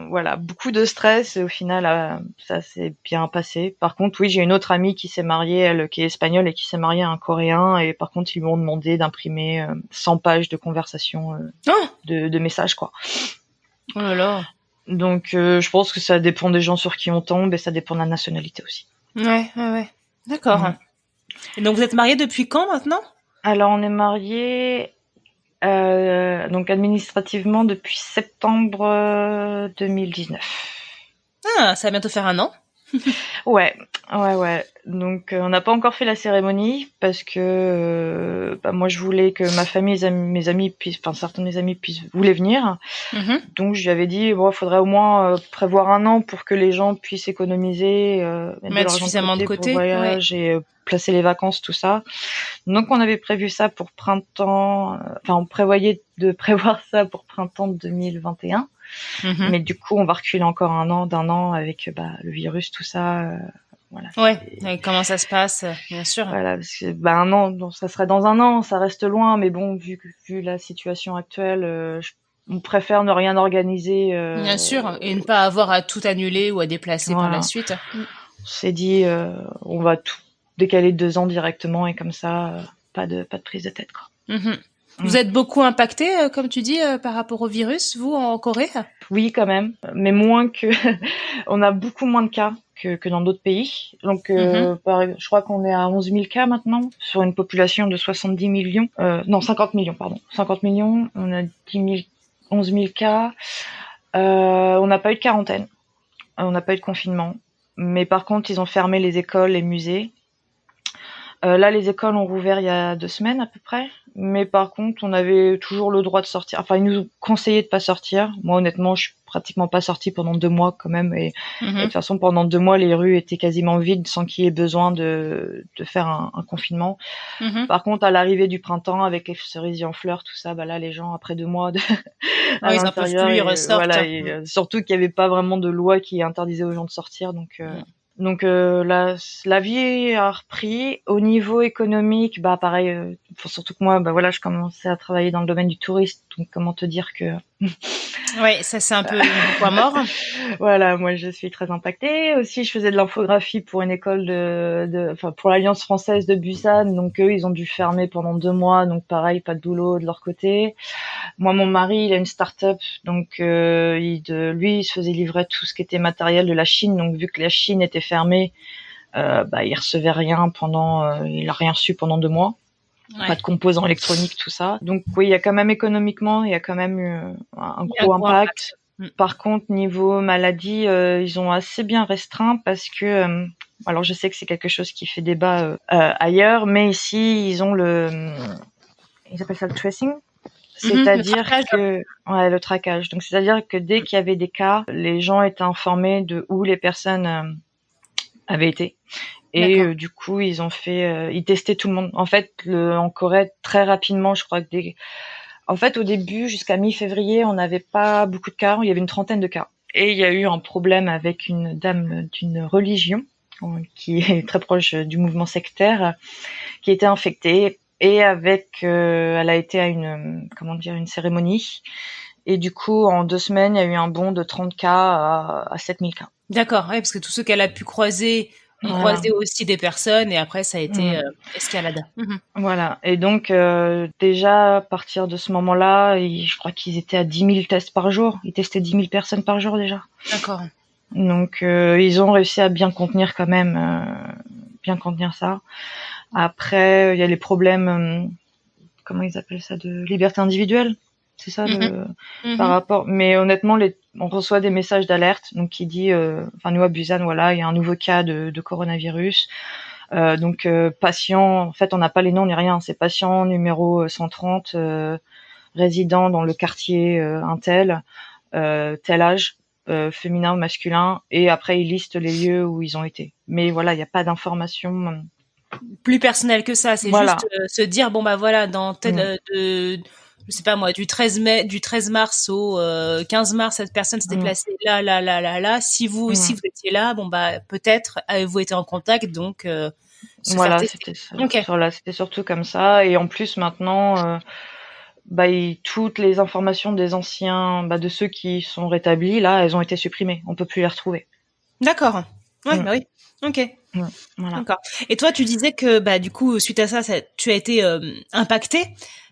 S1: voilà, beaucoup de stress et au final, ça s'est bien passé. Par contre, oui, j'ai une autre amie qui s'est mariée, elle qui est espagnole et qui s'est mariée à un Coréen, et par contre, ils m'ont demandé d'imprimer 100 pages de conversation, de messages, quoi.
S3: Oh là là.
S1: Donc, je pense que ça dépend des gens sur qui on tombe et ça dépend de la nationalité aussi.
S3: Ouais. D'accord. Et donc, vous êtes mariés depuis quand maintenant?
S1: Alors, on est mariés, donc administrativement depuis septembre 2019.
S3: Ah, ça va bientôt faire 1 an.
S1: Ouais. Donc, on n'a pas encore fait la cérémonie parce que moi, je voulais que ma famille, mes amis certains de mes amis voulaient venir. Donc, je lui avais dit, bon, il faudrait au moins prévoir 1 an pour que les gens puissent économiser,
S3: mettre suffisamment de côté
S1: pour le voyage et placer les vacances, tout ça. Donc, on avait prévu ça pour printemps. On prévoyait de prévoir ça pour printemps 2021. Mais du coup, on va reculer encore d'un an avec le virus, tout ça. Voilà.
S3: Ouais. Comment ça se passe, bien sûr.
S1: Voilà, parce que 1 an, donc ça serait dans 1 an, ça reste loin, mais bon, vu la situation actuelle, on préfère ne rien organiser.
S3: Bien sûr, et ne pas avoir à tout annuler ou à déplacer par la suite.
S1: On s'est dit, on va tout décaler de 2 ans directement, et comme ça, pas de prise de tête, quoi.
S3: Vous êtes beaucoup impacté, comme tu dis, par rapport au virus, vous, en Corée?
S1: Oui, quand même, mais moins que... On a beaucoup moins de cas que dans d'autres pays. Donc, je crois qu'on est à 11 000 cas maintenant, sur une population de 70 millions. Non, 50 millions, pardon. 50 millions, on a 11 000 cas. On n'a pas eu de quarantaine. On n'a pas eu de confinement. Mais par contre, ils ont fermé les écoles, les musées. Là, les écoles ont rouvert il y a 2 semaines à peu près. Mais par contre, on avait toujours le droit de sortir. Enfin, ils nous ont conseillé de pas sortir. Moi, honnêtement, je suis pratiquement pas sortie pendant 2 mois quand même. Et de toute façon, pendant 2 mois, les rues étaient quasiment vides sans qu'il y ait besoin de faire un confinement. Par contre, à l'arrivée du printemps, avec les cerisiers en fleurs, tout ça, bah là, les gens, après 2 mois à
S3: ils
S1: l'intérieur,
S3: ils ressortent.
S1: voilà, surtout qu'il y avait pas vraiment de loi qui interdisait aux gens de sortir. Donc la vie a repris. Au niveau économique, bah pareil, surtout que moi, bah voilà, je commençais à travailler dans le domaine du tourisme, donc comment te dire que
S3: Ouais, ça c'est un peu un point mort.
S1: Voilà, moi je suis très impactée. Aussi, je faisais de l'infographie pour une école pour l'Alliance française de Busan, donc eux ils ont dû fermer pendant 2 mois, donc pareil, pas de boulot de leur côté. Moi, mon mari, il a une start-up, donc lui, il se faisait livrer tout ce qui était matériel de la Chine, donc vu que la Chine était fermée, bah il recevait rien il a rien reçu pendant 2 mois. Ouais. Pas de composants électroniques, tout ça. Donc oui, il y a quand même économiquement, il y a quand même eu un gros impact. Par contre, niveau maladie, ils ont assez bien restreint parce que, alors je sais que c'est quelque chose qui fait débat ailleurs, mais ici ils ont ils appellent ça le tracing. C'est-à-dire le traquage. Donc c'est-à-dire que dès qu'il y avait des cas, les gens étaient informés de où les personnes avaient été. Et du coup, ils testaient tout le monde. En fait, en Corée, très rapidement, je crois que en fait, au début, jusqu'à mi-février, on n'avait pas beaucoup de cas. Il y avait une 30aine de cas. Et il y a eu un problème avec une dame d'une religion qui est très proche du mouvement sectaire, qui était infectée. Et elle a été à une cérémonie. Et du coup, en 2 semaines, il y a eu un bond de 30 cas à 7000 cas.
S3: D'accord, ouais, parce que tous ceux qu'elle a pu croiser ont croisé aussi des personnes et après ça a été escalade.
S1: Voilà. Et donc déjà à partir de ce moment-là, je crois qu'ils étaient à 10 000 tests par jour. Ils testaient 10 000 personnes par jour déjà.
S3: D'accord.
S1: Donc ils ont réussi à bien contenir quand même, bien contenir ça. Après il y a les problèmes, comment ils appellent ça, de liberté individuelle. C'est ça par rapport. Mais honnêtement, on reçoit des messages d'alerte, donc qui dit, nous à Busan, voilà, il y a un nouveau cas de coronavirus. Donc patient, en fait, on n'a pas les noms ni rien. C'est patient numéro 130, résident dans le quartier untel, tel âge, féminin ou masculin. Et après, ils listent les lieux où ils ont été. Mais voilà, il n'y a pas d'informations
S3: plus personnelles que ça. C'est juste se dire bon bah voilà, dans tel je sais pas moi, du 13 mars au 15 mars, cette personne s'est déplacée là. Si vous aussi vous étiez là, bon bah peut-être avez-vous été en contact, donc
S1: voilà, c'était ça. Okay. Voilà, c'était surtout comme ça. Et en plus maintenant, toutes les informations des anciens, de ceux qui sont rétablis là, elles ont été supprimées. On peut plus les retrouver.
S3: D'accord. Ouais, bah oui. Ok.
S1: Voilà.
S3: D'accord. Et toi, tu disais que du coup, suite à ça, tu as été impactée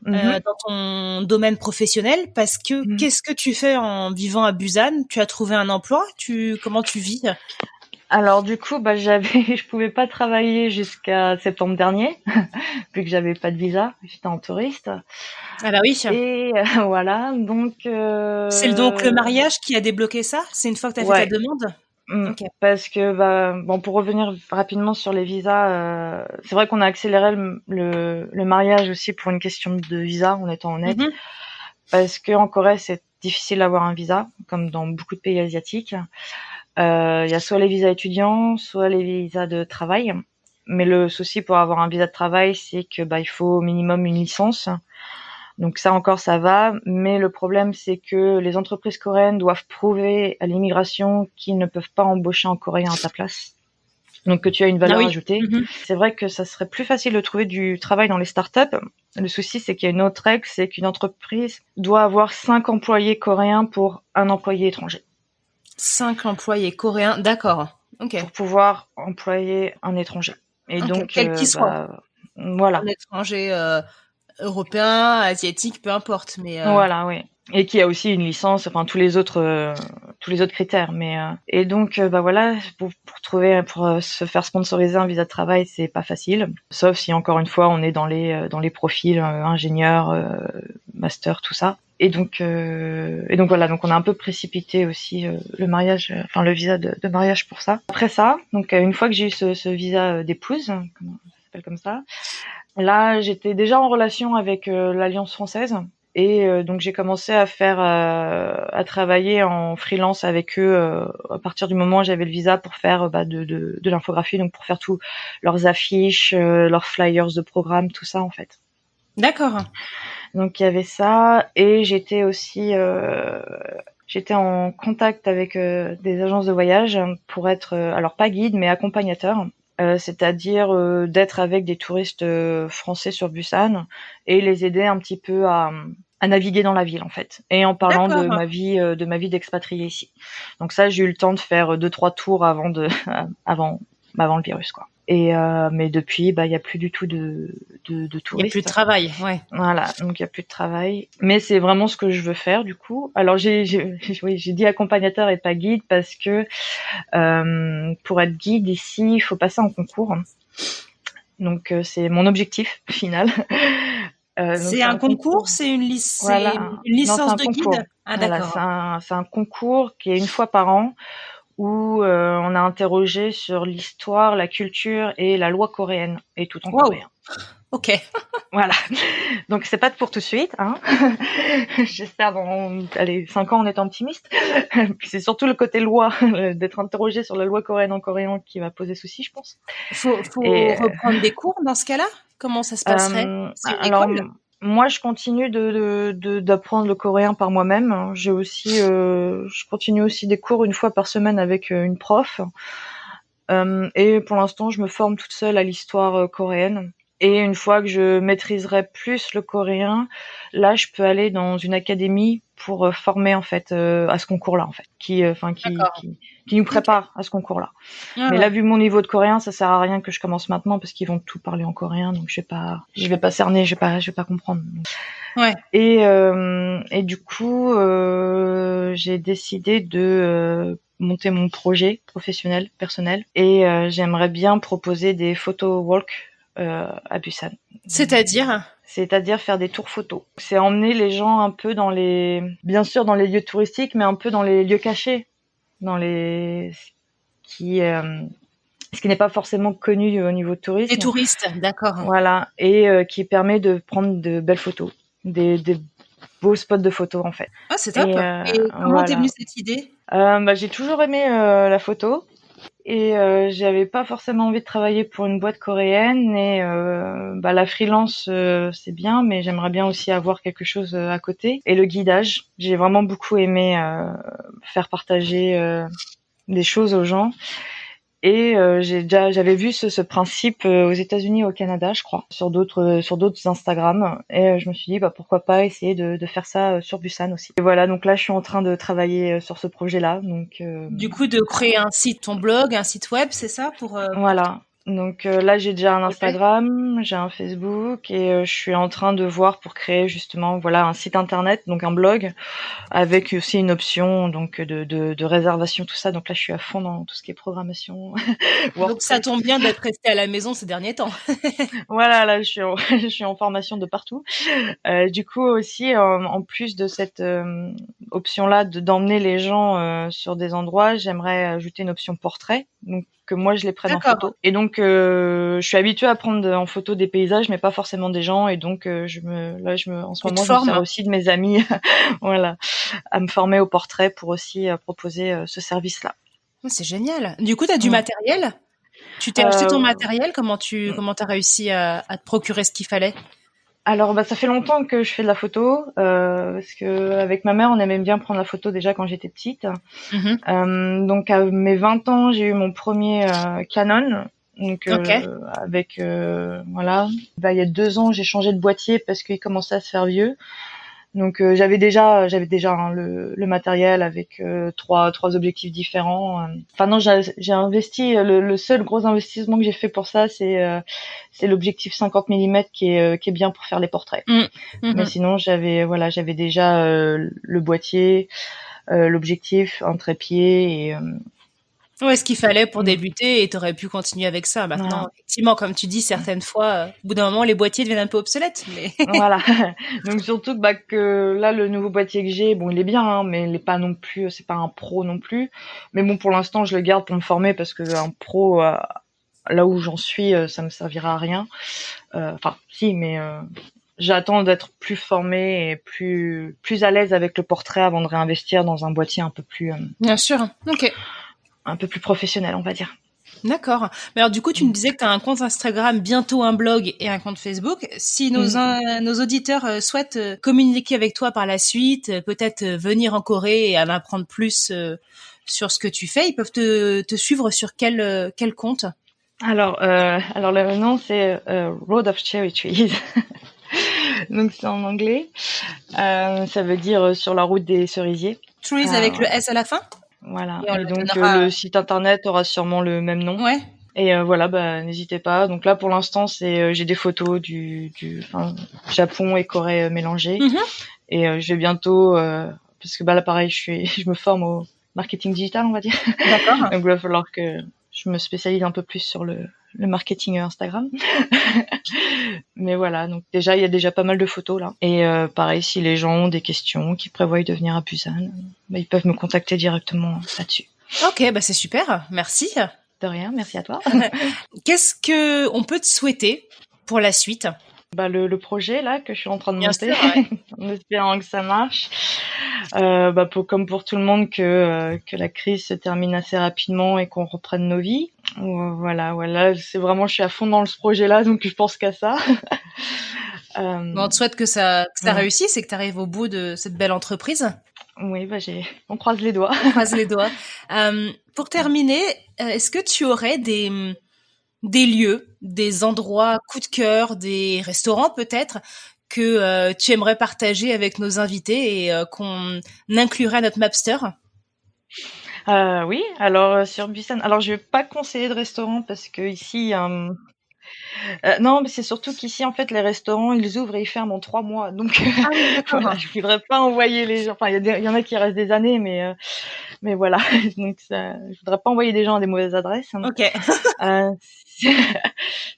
S3: dans ton domaine professionnel parce que qu'est-ce que tu fais en vivant à Busan? Tu as trouvé un emploi? Comment tu vis?
S1: Alors du coup, je pouvais pas travailler jusqu'à septembre dernier vu que j'avais pas de visa, j'étais en touriste.
S3: Ah bah oui.
S1: Et voilà, donc.
S3: C'est donc le mariage qui a débloqué ça? C'est une fois que tu as fait ta demande?
S1: Okay. Parce que pour revenir rapidement sur les visas, c'est vrai qu'on a accéléré le mariage aussi pour une question de visa en étant honnête, parce que en Corée c'est difficile d'avoir un visa comme dans beaucoup de pays asiatiques. Il y a soit les visas étudiants, soit les visas de travail. Mais le souci pour avoir un visa de travail, c'est que il faut au minimum une licence. Donc ça encore ça va, mais le problème c'est que les entreprises coréennes doivent prouver à l'immigration qu'ils ne peuvent pas embaucher un Coréen à ta place. Donc que tu as une valeur ajoutée. C'est vrai que ça serait plus facile de trouver du travail dans les startups. Le souci c'est qu'il y a une autre règle, c'est qu'une entreprise doit avoir 5 employés coréens pour un employé étranger.
S3: 5 employés coréens, d'accord. Ok.
S1: Pour pouvoir employer un étranger. Et donc
S3: quel qu'il soit.
S1: Voilà.
S3: Un étranger européen, asiatique, peu importe. Mais
S1: Voilà, oui. Et qui a aussi une licence, enfin tous les autres critères. Mais et donc bah voilà, pour se faire sponsoriser un visa de travail, c'est pas facile. Sauf si encore une fois on est dans les profils ingénieur, master, tout ça. Et donc voilà, donc on a un peu précipité aussi le mariage, enfin le visa de mariage pour ça. Après ça, donc une fois que j'ai eu ce visa d'épouse, ça s'appelle comme ça, là j'étais déjà en relation avec l'Alliance française. Et donc j'ai commencé à travailler en freelance avec eux à partir du moment où j'avais le visa pour faire de l'infographie, donc pour faire tous leurs affiches, leurs flyers de programme, tout ça en fait.
S3: D'accord.
S1: Donc il y avait ça, et j'étais aussi j'étais en contact avec des agences de voyage pour être alors pas guide mais accompagnateur. C'est-à-dire d'être avec des touristes français sur Busan et les aider un petit peu à naviguer dans la ville en fait, et en parlant de ma vie d'expatrié ici. Donc ça, j'ai eu le temps de faire 2-3 tours avant le virus quoi. Et mais depuis, il y a plus du tout de touristes.
S3: Il y a plus de travail, ouais.
S1: Voilà, donc il y a plus de travail. Mais c'est vraiment ce que je veux faire du coup. Alors j'ai dit accompagnateur et pas guide parce que pour être guide ici, il faut passer en concours. Donc c'est mon objectif final.
S3: C'est un concours, c'est une licence de guide.
S1: Ah d'accord. Voilà, c'est un concours qui est une fois par an où on a interrogé sur l'histoire, la culture et la loi coréenne, et tout en coréen.
S3: Ok.
S1: Voilà. Donc c'est pas pour tout de suite, hein. J'espère dans 5 ans en étant optimiste. Puis c'est surtout le côté loi, d'être interrogé sur la loi coréenne en coréen qui va poser souci, je pense.
S3: Faut reprendre des cours dans ce cas-là? Comment ça se passerait? C'est une école?
S1: Moi, je continue d'apprendre le coréen par moi-même. Je continue aussi des cours une fois par semaine avec une prof. Et pour l'instant, je me forme toute seule à l'histoire coréenne. Et une fois que je maîtriserai plus le coréen, là, je peux aller dans une académie pour former en fait à ce concours-là, en fait, qui nous prépare à ce concours-là. Mais là, vu mon niveau de coréen, ça sert à rien que je commence maintenant parce qu'ils vont tout parler en coréen, donc je vais pas cerner, je vais pas comprendre.
S3: Ouais.
S1: Et du coup, j'ai décidé de monter mon projet professionnel, personnel, et j'aimerais bien proposer des photo walks à Busan. C'est-à-dire faire des tours photos. C'est emmener les gens un peu bien sûr dans les lieux touristiques, mais un peu dans les lieux cachés, ce qui n'est pas forcément connu au niveau tourisme.
S3: Les touristes, d'accord.
S1: Voilà, et qui permet de prendre de belles photos, des beaux spots de photos en fait.
S3: Ah, c'est top. Et comment t'es venue cette idée?
S1: J'ai toujours aimé la photo. Et j'avais pas forcément envie de travailler pour une boîte coréenne, et la freelance c'est bien, mais j'aimerais bien aussi avoir quelque chose à côté. Et le guidage, j'ai vraiment beaucoup aimé faire partager des choses aux gens. Et j'avais vu ce principe aux États-Unis et au Canada, je crois, sur d'autres Instagram, et je me suis dit pourquoi pas essayer de faire ça sur Busan aussi. Et voilà, donc là je suis en train de travailler sur ce projet-là. Donc
S3: du coup, de créer un site, ton blog, un site web, c'est ça
S1: Voilà. Donc là, j'ai déjà un Instagram, j'ai un Facebook, et je suis en train de voir pour créer justement un site internet, donc un blog, avec aussi une option donc de réservation, tout ça. Donc là, je suis à fond dans tout ce qui est programmation.
S3: Donc ça tombe bien d'être resté à la maison ces derniers temps.
S1: Voilà, là, je suis en formation de partout. Du coup aussi, en plus de cette option-là d'emmener les gens sur des endroits, j'aimerais ajouter une option portrait, donc que moi je les prenne en photo. Et donc je suis habituée à prendre en photo des paysages, mais pas forcément des gens. Et donc en ce moment, je me sers aussi de mes amis, voilà, à me former au portrait pour aussi proposer ce service-là.
S3: C'est génial. Du coup, t'as du matériel? Tu t'es acheté ton matériel? Comment t'as réussi à te procurer ce qu'il fallait?
S1: Alors ça fait longtemps que je fais de la photo, parce que avec ma mère on aimait bien prendre la photo déjà quand j'étais petite. Donc à mes 20 ans j'ai eu mon premier Canon, donc avec il y a 2 ans j'ai changé de boîtier parce qu'il commençait à se faire vieux. Donc j'avais déjà le matériel avec trois objectifs différents. Enfin non, j'ai investi le seul gros investissement que j'ai fait pour ça, c'est l'objectif 50 mm qui est bien pour faire les portraits. Mais sinon j'avais déjà le boîtier, l'objectif, un trépied et
S3: Ouais, ce qu'il fallait pour débuter, et t'aurais pu continuer avec ça. Maintenant, effectivement, comme tu dis, certaines fois, au bout d'un moment, les boîtiers deviennent un peu obsolètes. Mais
S1: voilà. Donc surtout que là, le nouveau boîtier que j'ai, bon, il est bien, hein, mais il est pas non plus, c'est pas un pro non plus. Mais bon, pour l'instant, je le garde pour me former parce que un pro, là où j'en suis, ça me servira à rien. Enfin, si, mais j'attends d'être plus formée et plus à l'aise avec le portrait avant de réinvestir dans un boîtier un peu plus.
S3: Bien sûr. Ok.
S1: Un peu plus professionnel, on va dire.
S3: D'accord. Mais alors du coup, tu me disais que tu as un compte Instagram, bientôt un blog et un compte Facebook. Si nos auditeurs souhaitent communiquer avec toi par la suite, peut-être venir en Corée et en apprendre plus sur ce que tu fais, ils peuvent te suivre sur quel compte?
S1: Alors le nom c'est Road of Cherry Trees. Donc c'est en anglais. Ça veut dire sur la route des cerisiers.
S3: Trees avec le S à la fin?
S1: Voilà. Et donc le site internet aura sûrement le même nom.
S3: Ouais.
S1: Et voilà, n'hésitez pas. Donc là pour l'instant j'ai des photos du Japon et Corée mélangées. Et je vais bientôt parce que là pareil, je me forme au marketing digital, on va dire.
S3: D'accord.
S1: Donc il va falloir que je me spécialise un peu plus sur le marketing Instagram. Mais voilà, donc il y a déjà pas mal de photos là. Et pareil, si les gens ont des questions, qui prévoient de venir à Busan, ils peuvent me contacter directement là-dessus.
S3: Ok, c'est super, merci.
S1: De rien, merci à toi.
S3: Qu'est-ce que on peut te souhaiter pour la suite?
S1: Le projet là que je suis en train de monter,
S3: sûr, ouais.
S1: en espérant que ça marche. Comme pour tout le monde, que la crise se termine assez rapidement et qu'on reprenne nos vies. Voilà, c'est vraiment, je suis à fond dans ce projet-là, donc je pense qu'à ça.
S3: On te souhaite que ça réussisse et que tu arrives au bout de cette belle entreprise.
S1: Oui, on croise les doigts.
S3: On croise les doigts. Pour terminer, est-ce que tu aurais des lieux, des endroits coup de cœur, des restaurants peut-être, que tu aimerais partager avec nos invités et qu'on inclurait à notre Mapster?
S1: Oui, alors sur Busan, alors je vais pas conseiller de restaurant parce que ici non, mais c'est surtout qu'ici en fait les restaurants ils ouvrent et ils ferment en 3 mois, donc voilà, je voudrais pas envoyer les gens. Enfin, il y en a qui restent des années, mais voilà, donc je voudrais pas envoyer des gens à des mauvaises adresses.
S3: Ok.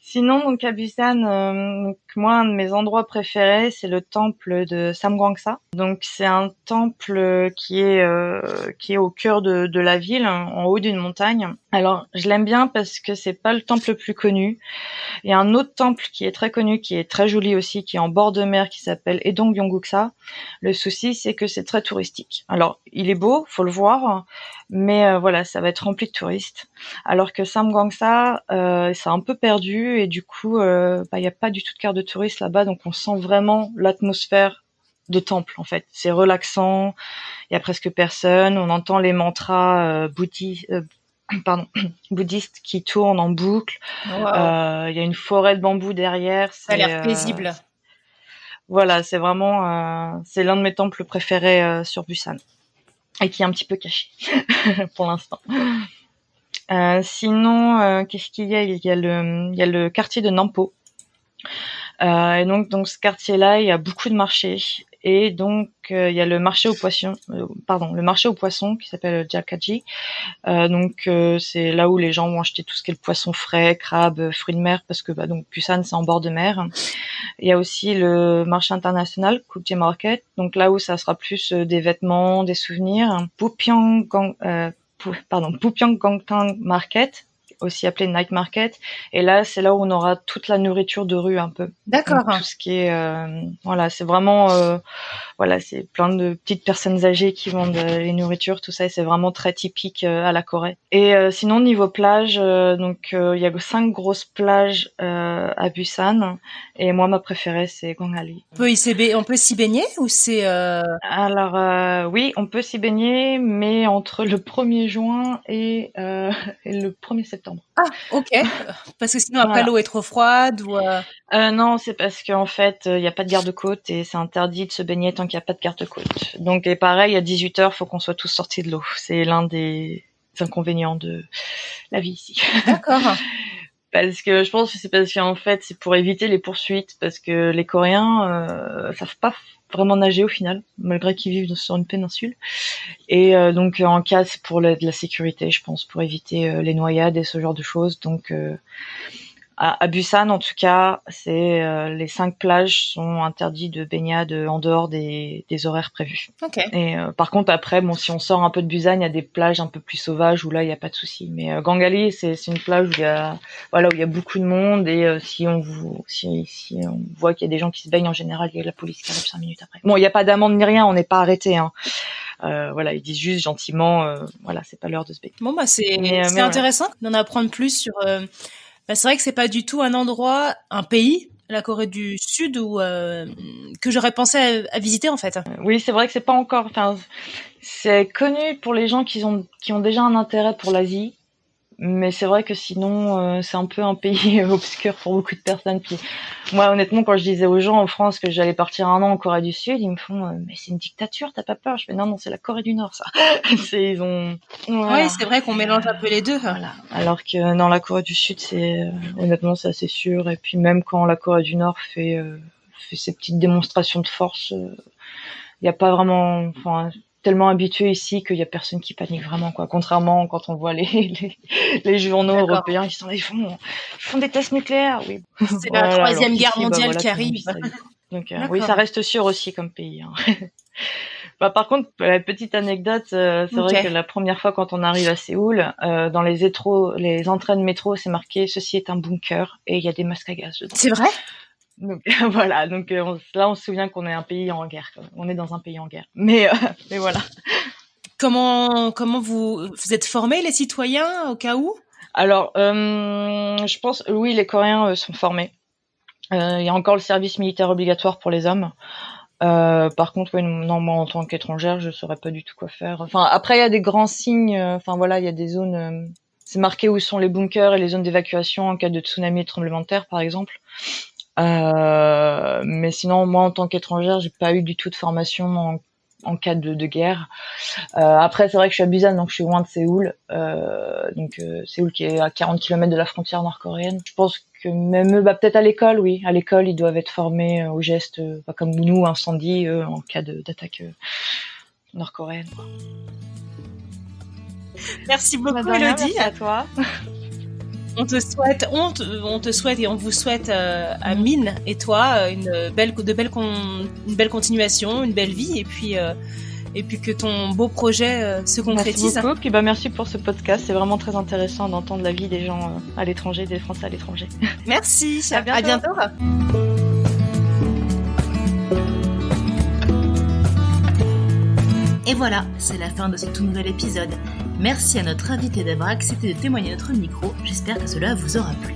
S1: Sinon, donc à Busan, moi un de mes endroits préférés c'est le temple de Samgwangsa. Donc c'est un temple qui est au cœur de la ville, en haut d'une montagne. Alors je l'aime bien parce que c'est pas le temple le plus connu. Il y a un autre temple qui est très connu, qui est très joli aussi, qui est en bord de mer, qui s'appelle Edong Gyeongguksa. Le souci, c'est que c'est très touristique. Alors, il est beau, faut le voir, mais voilà, ça va être rempli de touristes. Alors que Samgwangsa, c'est un peu perdu et du coup, il y a pas du tout de carte de touristes là-bas, donc on sent vraiment l'atmosphère de temple en fait. C'est relaxant, il y a presque personne, on entend les mantras bouddhistes qui tournent en boucle.
S3: Wow.
S1: Il y a une forêt de bambou derrière.
S3: Ça a l'air paisible.
S1: Voilà, c'est vraiment c'est l'un de mes temples préférés sur Busan et qui est un petit peu caché pour l'instant. Sinon, qu'est-ce qu'il y a? Il y a le quartier de Nampo. Et donc dans ce quartier-là, il y a beaucoup de marchés. Et donc il y a le marché aux poissons, qui s'appelle Jakaji. Donc c'est là où les gens vont acheter tout ce qui est le poisson frais, crabes, fruits de mer, parce que donc Busan c'est en bord de mer. Il y a aussi le marché international Kukje Market, donc là où ça sera plus des vêtements, des souvenirs. Pupyeonggangtang Market, aussi appelé Night Market, et là c'est là où on aura toute la nourriture de rue un peu.
S3: D'accord.
S1: Donc, tout ce qui est c'est vraiment c'est plein de petites personnes âgées qui vendent les nourritures, tout ça, et c'est vraiment très typique à la Corée. Et sinon niveau plage, il y a 5 grosses plages à Busan, et moi ma préférée c'est Gwangali.
S3: On peut s'y baigner ou c'est
S1: Alors oui, on peut s'y baigner, mais entre le 1er juin et le 1er septembre.
S3: Ah, ok. Parce que sinon après l'eau est trop froide ou
S1: Non, c'est parce qu'en fait, il y a pas de garde-côte et c'est interdit de se baigner tant qu'il y a pas de garde-côte. Donc, et pareil, à 18h, faut qu'on soit tous sortis de l'eau. C'est l'un des inconvénients de la vie ici.
S3: D'accord.
S1: Parce que je pense que c'est parce qu'en fait, c'est pour éviter les poursuites, parce que les Coréens savent pas vraiment nager au final, malgré qu'ils vivent sur une péninsule. Et donc, en cas, c'est pour de la sécurité, je pense, pour éviter les noyades et ce genre de choses. Donc, à Busan, en tout cas, c'est les 5 plages sont interdites de baignade en dehors des horaires prévus.
S3: Ok.
S1: Et par contre, après, bon, si on sort un peu de Busan, il y a des plages un peu plus sauvages où là, il n'y a pas de souci. Mais Gangali, c'est une plage où il y a beaucoup de monde et si on voit qu'il y a des gens qui se baignent, en général, il y a la police qui arrive 5 minutes après. Bon, il n'y a pas d'amende ni rien, on n'est pas arrêté, hein. Voilà, ils disent juste gentiment, voilà, c'est pas l'heure de se baigner.
S3: Bon, bah c'est intéressant d'en apprendre plus sur. C'est vrai que c'est pas du tout un endroit, un pays, la Corée du Sud, que j'aurais pensé à visiter en fait.
S1: Oui, c'est vrai que c'est pas encore. Enfin, c'est connu pour les gens qui ont déjà un intérêt pour l'Asie. Mais c'est vrai que sinon, c'est un peu un pays obscur pour beaucoup de personnes. Puis moi, honnêtement, quand je disais aux gens en France que j'allais partir 1 an en Corée du Sud, ils me font mais c'est une dictature, t'as pas peur? Je fais non, c'est la Corée du Nord, ça. Voilà.
S3: Oui, c'est vrai qu'on mélange un peu les deux.
S1: Voilà. Alors que dans la Corée du Sud, honnêtement, c'est assez sûr. Et puis même quand la Corée du Nord fait ses petites démonstrations de force, il y a pas vraiment, tellement habitué ici qu'il y a personne qui panique vraiment, quoi. Contrairement quand on voit les journaux européens, ils font des tests nucléaires, oui.
S3: C'est la 3e guerre mondiale qui arrive.
S1: Donc oui, ça reste sûr aussi comme pays, hein. Par contre, la petite anecdote, c'est vrai que la première fois quand on arrive à Séoul, dans les entrées de métro, c'est marqué ceci est un bunker et il y a des masques à gaz dedans.
S3: C'est vrai?
S1: Donc voilà, là on se souvient qu'on est un pays en guerre, quand même. On est dans un pays en guerre. Mais voilà.
S3: Comment vous êtes formés les citoyens au cas où? Alors,
S1: je pense oui, les Coréens sont formés. Il y a encore le service militaire obligatoire pour les hommes. Par contre, non, moi en tant qu'étrangère, je saurais pas du tout quoi faire. Enfin, après il y a des grands signes. Il y a des zones. C'est marqué où sont les bunkers et les zones d'évacuation en cas de tsunami et de tremblement de terre, par exemple. Mais sinon, moi, en tant qu'étrangère, j'ai pas eu du tout de formation en cas de guerre. Après, c'est vrai que je suis à Busan, donc je suis loin de Séoul. Séoul qui est à 40 km de la frontière nord-coréenne. Je pense que même eux, peut-être à l'école, oui. À l'école, ils doivent être formés aux gestes, comme nous, incendie, en cas d'attaque nord-coréenne, quoi.
S3: Merci beaucoup, Elodie.
S1: Merci à toi.
S3: On te souhaite et on vous souhaite à Mine et toi une belle continuation, une belle vie et puis que ton beau projet se concrétise.
S1: Merci beaucoup. Puis merci pour ce podcast. C'est vraiment très intéressant d'entendre la vie des gens à l'étranger, des Français à l'étranger.
S3: Merci. À bientôt. Et voilà, c'est la fin de ce tout nouvel épisode. Merci à notre invité d'avoir accepté de témoigner à notre micro, j'espère que cela vous aura plu.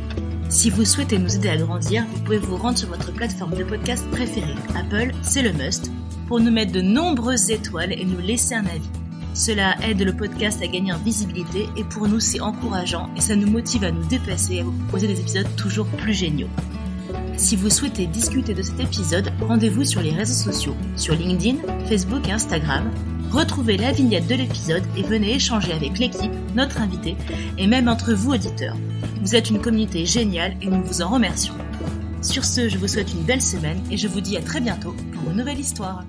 S3: Si vous souhaitez nous aider à grandir, vous pouvez vous rendre sur votre plateforme de podcast préférée. Apple, c'est le must, pour nous mettre de nombreuses étoiles et nous laisser un avis. Cela aide le podcast à gagner en visibilité et pour nous c'est encourageant et ça nous motive à nous dépasser et à vous proposer des épisodes toujours plus géniaux. Si vous souhaitez discuter de cet épisode, rendez-vous sur les réseaux sociaux, sur LinkedIn, Facebook et Instagram. Retrouvez la vignette de l'épisode et venez échanger avec l'équipe, notre invité et même entre vous auditeurs. Vous êtes une communauté géniale et nous vous en remercions. Sur ce, je vous souhaite une belle semaine et je vous dis à très bientôt pour une nouvelle histoire.